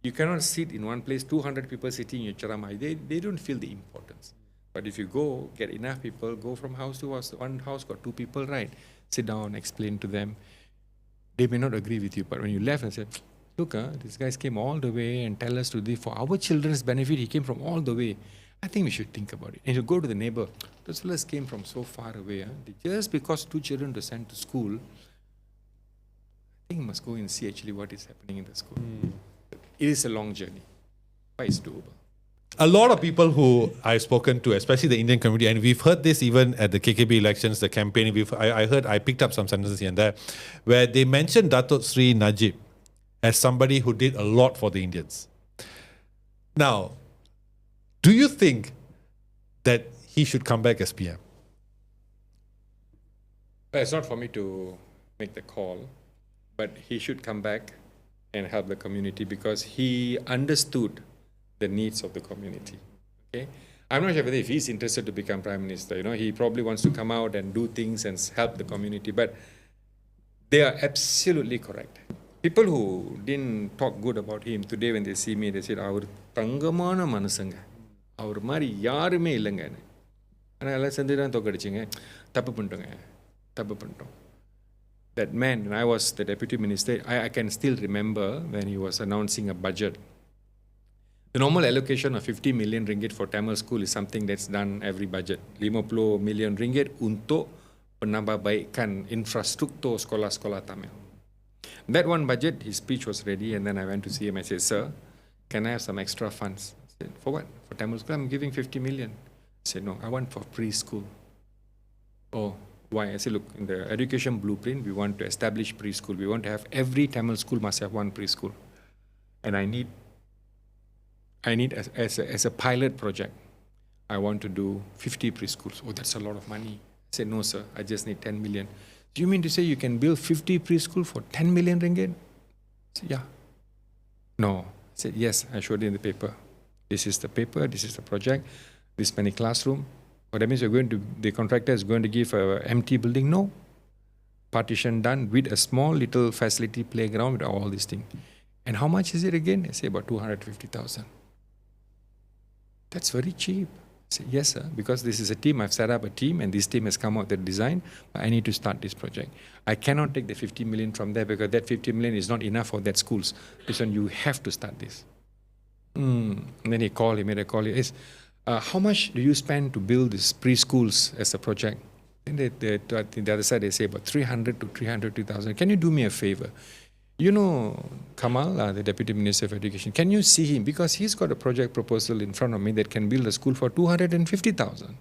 You cannot sit in one place, 200 people sitting in your charamai. They don't feel the importance. But if you go, get enough people, go from house to house, one house got 2 people, right? Sit down, explain to them. They may not agree with you, but when you left and said, look, these guys came all the way and tell us to do for our children's benefit, he came from all the way. I think we should think about it. And you go to the neighbor, those fellas came from so far away. Just because 2 children were sent to school, I think you must go and see actually what is happening in the school. It is a long journey, but it's doable. A lot of people who I've spoken to, especially the Indian community, and we've heard this even at the KKB elections, the campaign, I picked up some sentences here and there, where they mentioned Datuk Sri Najib as somebody who did a lot for the Indians. Now, do you think that he should come back as PM? Well, it's not for me to make the call, but he should come back and help the community because he understood the needs of the community. Okay, I'm not sure whether if he's interested to become Prime Minister. He probably wants to come out and do things and help the community. But they are absolutely correct. People who didn't talk good about him today, when they see me, they said, "Our tangamana manasanga, our mari yarume ilanga." And I let Sandiran tokadiching, "Tappu pannitong." That man, when I was the Deputy Minister, I can still remember when he was announcing a budget. The normal allocation of 50 million ringgit for Tamil school is something that's done every budget. 50 million ringgit untuk penambahbaikan infrastruktur sekolah-sekolah Tamil. That one budget, his speech was ready, and then I went to see him. I said, "Sir, can I have some extra funds?" I said, "For what?" "For Tamil school, I'm giving 50 million. I said, "No, I want for preschool." "Oh, why?" I said, "Look, in the education blueprint, we want to establish preschool. We want to have every Tamil school must have one preschool. And I need as a pilot project, I want to do 50 preschools." "Oh, that's a lot of money." I said, "No, sir, I just need 10 million. "Do you mean to say you can build 50 preschool for 10 million ringgit? I said, "Yeah." "No." I said, "Yes, I showed it in the paper. This is the paper, this is the project, this many classroom." "What that means the contractor is going to give an empty building?" "No. Partition done with a small little facility playground with all these things." "And how much is it again?" I say, "About 250,000. "That's very cheap." I said, "Yes, sir, because this is a team. I've set up a team and this team has come out with the design, but I need to start this project. I cannot take the 50 million from there because that 50 million is not enough for that schools. Listen, you have to start this." And then he made a call. He says, "How much do you spend to build these preschools as a project?" And the other side, they say about 300 to 302,000. "Can you do me a favor? You know Kamal, the Deputy Minister of Education, can you see him? Because he's got a project proposal in front of me that can build a school for 250,000.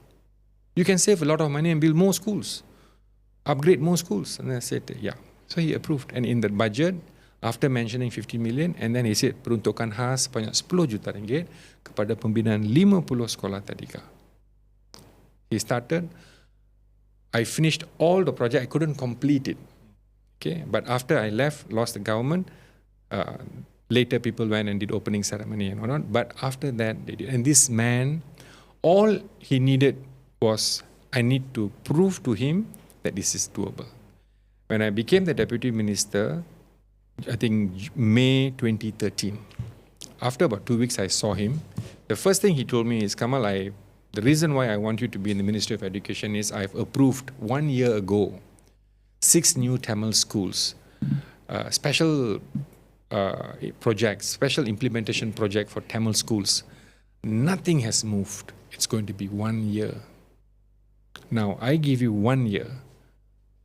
You can save a lot of money and build more schools, upgrade more schools." And I said, "Yeah." So he approved. And in the budget, after mentioning 50 million, and then he said, peruntukan khas sebanyak 10 juta ringgit kepada pembinaan 50 sekolah tadika. He started. I finished all the project. I couldn't complete it. Okay, but after I left, lost the government, later people went and did opening ceremony and whatnot. But after that, they did. And this man, all he needed was, I need to prove to him that this is doable. When I became the Deputy Minister, I think May 2013, after about 2 weeks I saw him. The first thing he told me is, "Kamal, the reason why I want you to be in the Ministry of Education is I've approved 1 year ago 6 new Tamil schools, special projects, special implementation project for Tamil schools. Nothing has moved. It's going to be 1 year. Now, I give you 1 year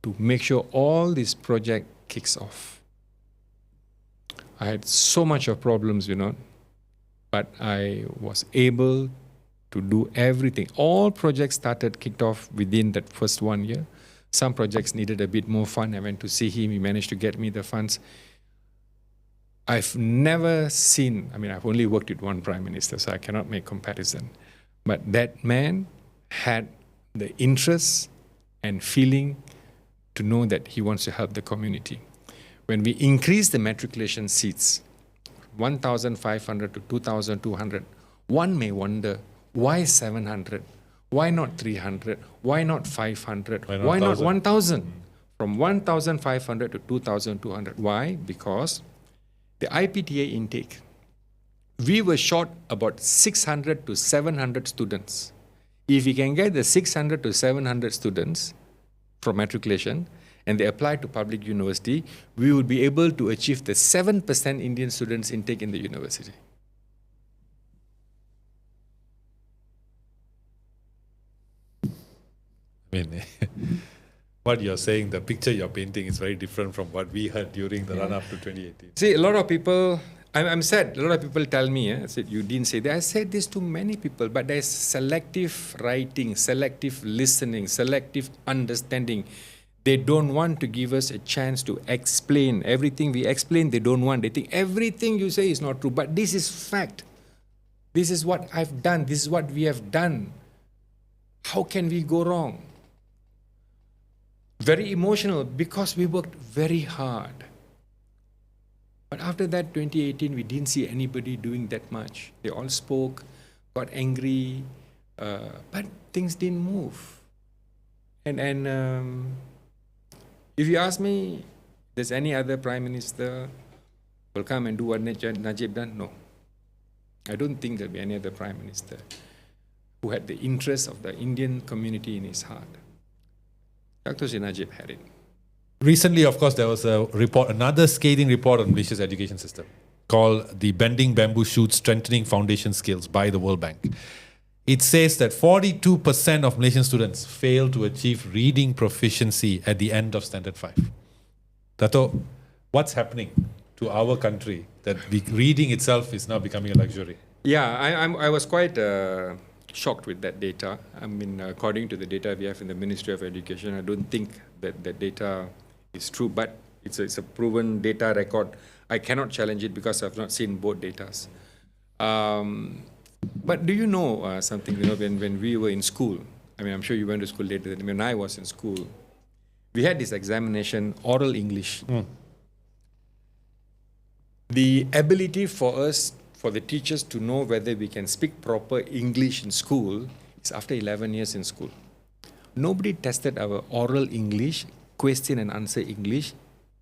to make sure all this project kicks off." I had so much of problems, but I was able to do everything. All projects kicked off within that first 1 year. Some projects needed a bit more fund. I went to see him. He managed to get me the funds. I've never seen, I mean, I've only worked with one prime minister, so I cannot make comparison. But that man had the interest and feeling to know that he wants to help the community. When we increase the matriculation seats, 1,500 to 2,200, one may wonder, why 700? Why not 300? Why not 500? Why not 1,000? From 1,500 to 2,200. Why? Because the IPTA intake, we were short about 600 to 700 students. If we can get the 600 to 700 students from matriculation and they apply to public university, we would be able to achieve the 7% Indian students intake in the university. I mean, what you're saying, the picture you're painting is very different from what we heard during the run-up to 2018. See, a lot of people, I'm sad, a lot of people tell me, I said, you didn't say that. I said this to many people, but there's selective writing, selective listening, selective understanding. They don't want to give us a chance to explain. Everything we explain, they don't want. They think everything you say is not true, but this is fact. This is what I've done. This is what we have done. How can we go wrong? Very emotional because we worked very hard. But after that, 2018, we didn't see anybody doing that much. They all spoke, got angry, but things didn't move. And if you ask me, does any other prime minister will come and do what Najib done? No. I don't think there'll be any other prime minister who had the interest of the Indian community in his heart. Dr. Najib had it. Recently, of course, there was a report, another scathing report on Malaysia's education system called the Bending Bamboo Shoots Strengthening Foundation Skills by the World Bank. It says that 42% of Malaysian students fail to achieve reading proficiency at the end of Standard 5. Dato, what's happening to our country that reading itself is now becoming a luxury? Yeah, I was quite shocked with that data. I mean, according to the data we have in the Ministry of Education, I don't think that that data is true, but it's a proven data record. I cannot challenge it because I've not seen both datas. But do you know something, when we were in school, I mean, I'm sure you went to school later than when I was in school, we had this examination, oral English. The ability for us, for the teachers to know whether we can speak proper English in school is after 11 years in school. Nobody tested our oral English, question and answer English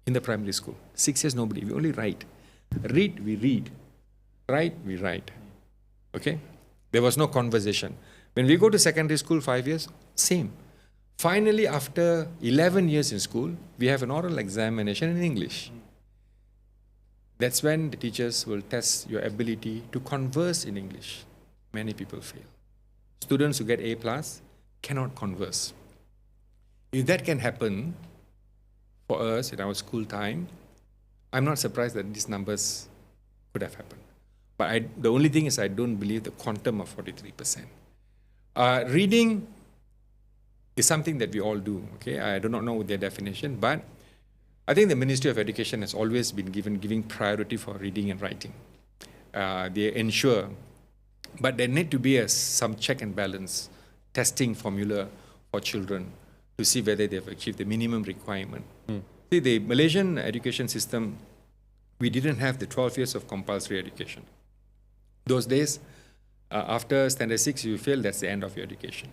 in the primary school. 6 years, nobody. We only write. Read, we read. Write, we write. Okay? There was no conversation. When we go to secondary school, 5 years, same. Finally, after 11 years in school, we have an oral examination in English. That's when the teachers will test your ability to converse in English. Many people fail. Students who get A+ cannot converse. If that can happen for us in our school time, I'm not surprised that these numbers could have happened. But the only thing is I don't believe the quantum of 43%. Reading is something that we all do. Okay, I do not know their definition, but I think the Ministry of Education has always been giving priority for reading and writing. They ensure, but there need to be some check and balance testing formula for children to see whether they have achieved the minimum requirement. See, the Malaysian education system, we didn't have the 12 years of compulsory education. Those days, after Standard 6, you fail, that's the end of your education.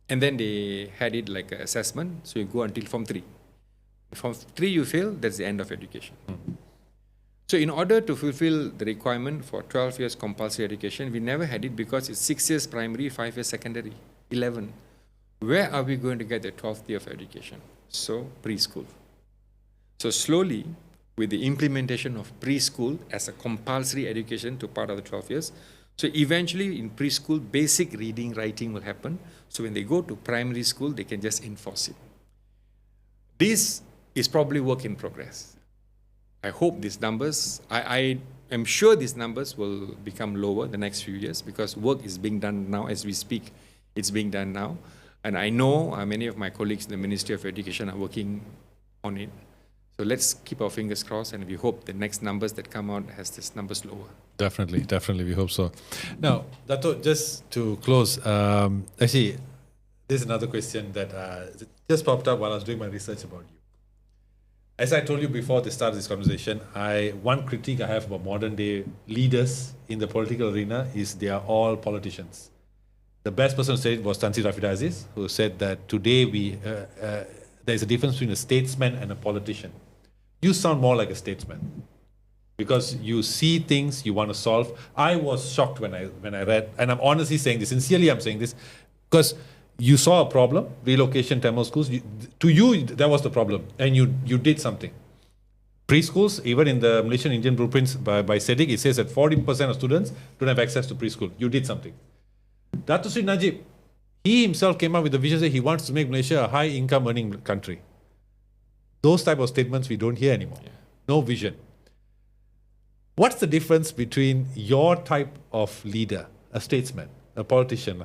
And then they had it like an assessment, so you go until Form 3. Form 3 you fail, that's the end of education. So in order to fulfill the requirement for 12 years compulsory education, we never had it because it's 6 years primary, 5 years secondary, 11. Where are we going to get the 12th year of education? So preschool. So slowly, with the implementation of preschool as a compulsory education to part of the 12 years, so eventually in preschool, basic reading, writing will happen. So when they go to primary school, they can just enforce it. This is probably work in progress. I hope these numbers, I am sure these numbers will become lower the next few years because work is being done now as we speak. It's being done now. And I know many of my colleagues in the Ministry of Education are working on it. So let's keep our fingers crossed, and we hope the next numbers that come out has this numbers lower. Definitely, we hope so. Now, Dato', just to close, actually, there's another question that just popped up while I was doing my research about you. As I told you before the start of this conversation, one critique I have about modern day leaders in the political arena is they are all politicians. The best person to say it was Tan Sri Rafidah Aziz, who said that today there's a difference between a statesman and a politician. You sound more like a statesman because you see things you want to solve. I was shocked when I read, and I'm honestly saying this, sincerely I'm saying this, because you saw a problem, relocation Tamil schools. To you, that was the problem, and you did something. Preschools, even in the Malaysian Indian blueprints by Sedic, it says that 40% of students don't have access to preschool. You did something. Datuk Sri Najib, he himself came up with the vision that he wants to make Malaysia a high-income earning country. Those type of statements we don't hear anymore. Yeah. No vision. What's the difference between your type of leader, a statesman, a politician,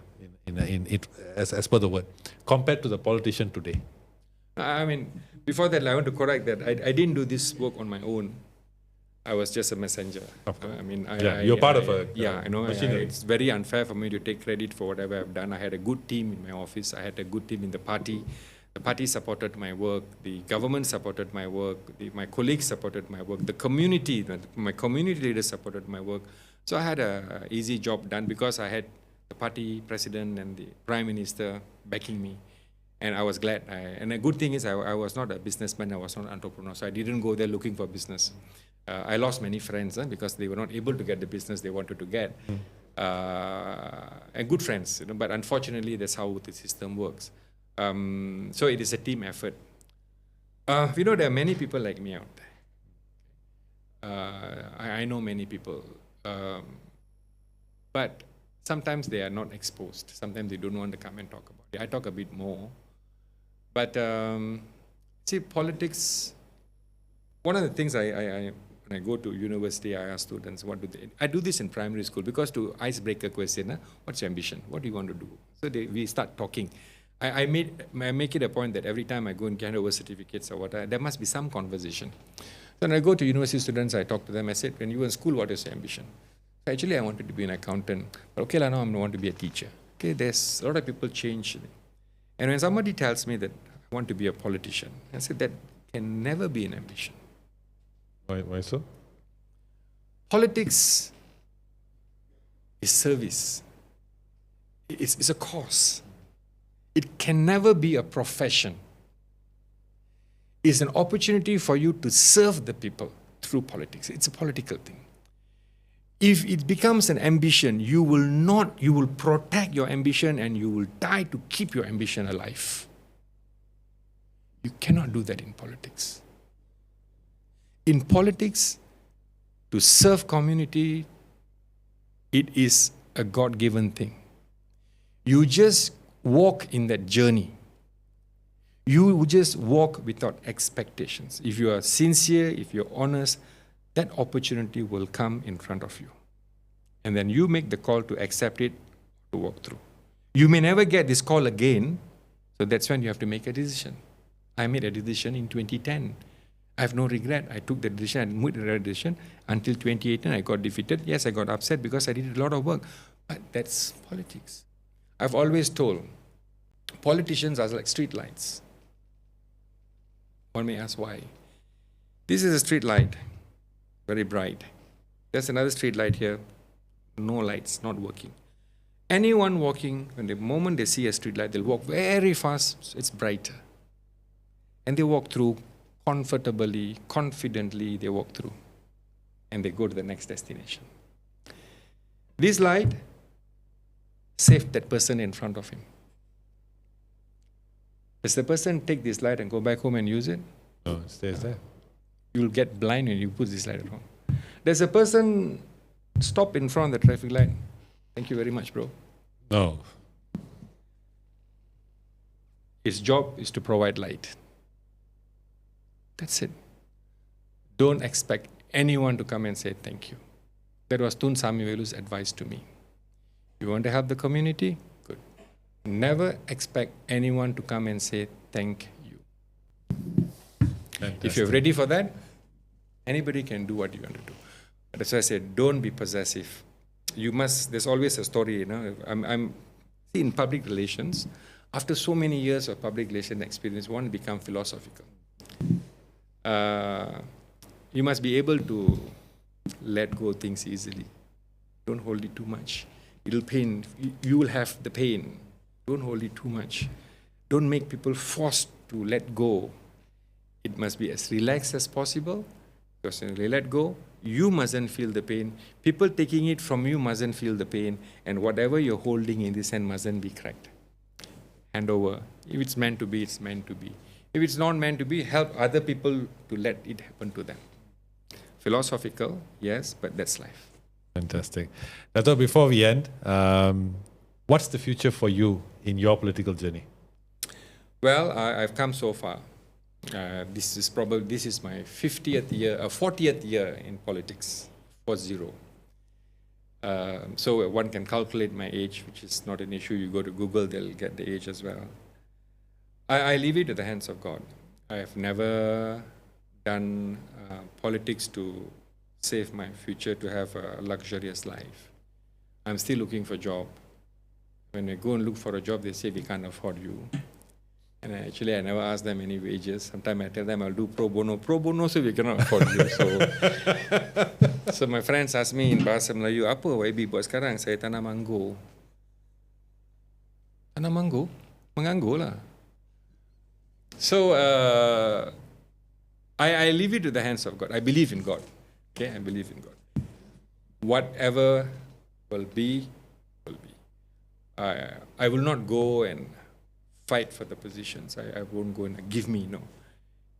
as per the word, compared to the politician today? I mean, before that, I want to correct that. I didn't do this work on my own. I was just a messenger. I mean, you're part of a machinery. It's very unfair for me to take credit for whatever I've done. I had a good team in my office. I had a good team in the party. The party supported my work. The government supported my work. My colleagues supported my work. The community, my community leaders supported my work. So I had an easy job done because I had the party president and the prime minister backing me. And I was glad. And the good thing is I was not a businessman. I was not an entrepreneur. So I didn't go there looking for business. I lost many friends because they were not able to get the business they wanted to get. And good friends, but unfortunately, that's how the system works. So it is a team effort. There are many people like me out there. I know many people. But sometimes they are not exposed. Sometimes they don't want to come and talk about it. I talk a bit more. But see, politics, one of the things when I go to university, I ask students, what do they... I do this in primary school because to icebreaker question, what's your ambition? What do you want to do? So we start talking. I make it a point that every time I go and hand over certificates or whatever, there must be some conversation. So when I go to university students, I talk to them. I said, when you were in school, what is your ambition? So actually, I wanted to be an accountant. But okay, now I want to be a teacher. Okay, there's a lot of people change. And when somebody tells me that I want to be a politician, I said that can never be an ambition. Why so? Politics is service. It's a cause. It can never be a profession. It's an opportunity for you to serve the people through politics. It's a political thing. If it becomes an ambition, you will protect your ambition and you will die to keep your ambition alive. You cannot do that in politics. In politics, to serve community, it is a God-given thing. You just walk in that journey. You just walk without expectations. If you are sincere, if you're honest, that opportunity will come in front of you. And then you make the call to accept it, to walk through. You may never get this call again, so that's when you have to make a decision. I made a decision in 2010. I have no regret. I took the decision and made the decision until 2018. I got defeated. Yes, I got upset because I did a lot of work. But that's politics. I've always told, politicians are like street lights. One may ask why. This is a street light, very bright. There's another street light here, no lights, not working. Anyone walking, when the moment they see a street light, they'll walk very fast, so it's brighter. And they walk through comfortably, confidently, they walk through. And they go to the next destination. This light saved that person in front of him. Does the person take this light and go back home and use it? No, it stays there. You'll get blind when you put this light at home. Does a person stop in front of the traffic light? Thank you very much, bro. No. His job is to provide light. That's it. Don't expect anyone to come and say thank you. That was Tun Samiwelu's advice to me. You want to help the community? Good. Never expect anyone to come and say thank you. If you're ready for that, anybody can do what you want to do. That's why I said, don't be possessive. You must, there's always a story, I'm in public relations. After so many years of public relation experience, one become philosophical. You must be able to let go things easily. Don't hold it too much. It'll pain. You will have the pain. Don't hold it too much. Don't make people forced to let go. It must be as relaxed as possible. Because when they let go, you mustn't feel the pain. People taking it from you mustn't feel the pain. And whatever you're holding in this hand mustn't be cracked. Hand over. If it's meant to be, it's meant to be. If it's not meant to be, help other people to let it happen to them. Philosophical, yes, but that's life. Fantastic. Dato', before we end, what's the future for you in your political journey? Well, I've come so far. This is my 40th year in politics, 40. So one can calculate my age, which is not an issue. You go to Google, they'll get the age as well. I leave it to the hands of God. I have never done politics to save my future, to have a luxurious life. I'm still looking for a job. When I go and look for a job, they say we can't afford you. And I never ask them any wages. Sometimes I tell them I'll do pro bono. Pro bono, so we cannot afford you. So my friends ask me in Bahasa Melayu, apa YB buat sekarang? Saya tanam manggo. Tanam manggo? Menganggur lah. So I leave it to the hands of God. I believe in God. Okay, I believe in God. Whatever will be, will be. I will not go and fight for the positions. I won't go and give me, no.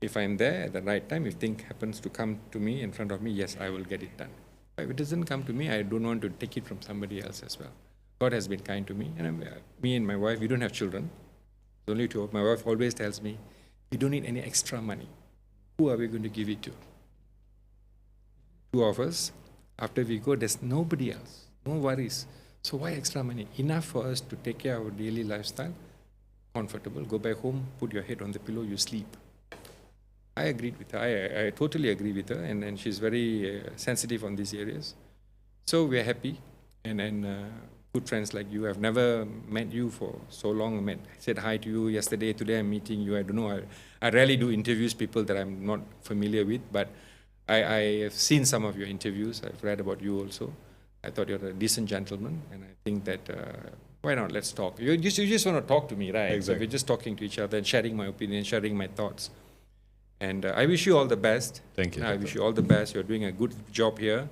If I'm there at the right time, if thing happens to come to me in front of me, yes, I will get it done. If it doesn't come to me, I don't want to take it from somebody else as well. God has been kind to me. And me and my wife, we don't have children. Only two. My wife always tells me, we don't need any extra money. Who are we going to give it to? Two of us. After we go, there's nobody else. No worries. So why extra money? Enough for us to take care of our daily lifestyle. Comfortable. Go back home, put your head on the pillow, you sleep. I agreed with her. I totally agree with her. And she's very sensitive on these areas. So we're happy. And good friends like you. I've never met you for so long. I said hi to you yesterday. Today I'm meeting you. I don't know. I rarely do interviews people that I'm not familiar with. But I have seen some of your interviews. I've read about you also. I thought you're a decent gentleman. And I think that, why not? Let's talk. You just want to talk to me, right? Exactly. So we're just talking to each other and sharing my opinion, sharing my thoughts. And I wish you all the best. Thank you. I wish you all the best. You're doing a good job here.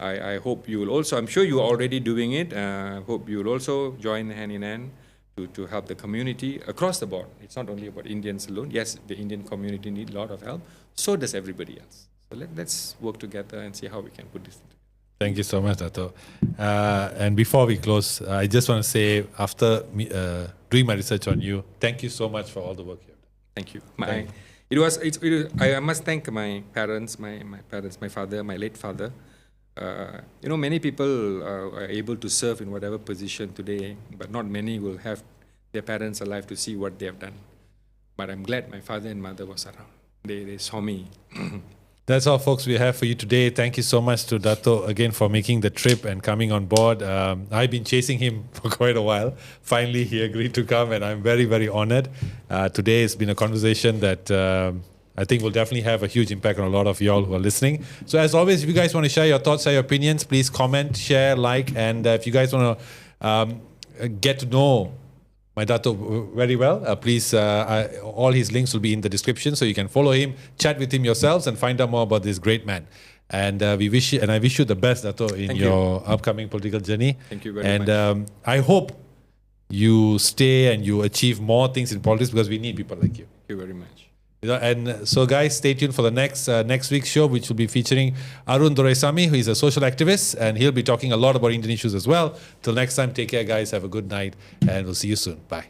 I hope you will also, I'm sure you're already doing it. I hope you will also join hand in hand to help the community across the board. It's not only about Indians alone. Yes, the Indian community need a lot of help. So does everybody else. So let's work together and see how we can put this together. Thank you so much, Dato'. And before we close, I just want to say, after doing my research on you, thank you so much for all the work you have done. Thank you. I must thank my parents, my father, my late father. Many people are able to serve in whatever position today, but not many will have their parents alive to see what they have done. But I'm glad my father and mother was around. They saw me. That's all, folks, we have for you today. Thank you so much to Dato' again for making the trip and coming on board. I've been chasing him for quite a while. Finally, he agreed to come, and I'm very, very honored. Today has been a conversation that I think will definitely have a huge impact on a lot of y'all who are listening. So as always, if you guys want to share your thoughts, share your opinions, please comment, share, like, and if you guys want to get to know my Dato' very well, please, all his links will be in the description, so you can follow him, chat with him yourselves, and find out more about this great man. And I wish you the best, Dato', in your upcoming political journey. Thank you very much. And I hope you stay and you achieve more things in politics, because we need people like you. Thank you very much. And so, guys, stay tuned for the next week's show, which will be featuring Arun Doraisamy, who is a social activist, and he'll be talking a lot about Indian issues as well. Till next time, take care, guys. Have a good night, and we'll see you soon. Bye.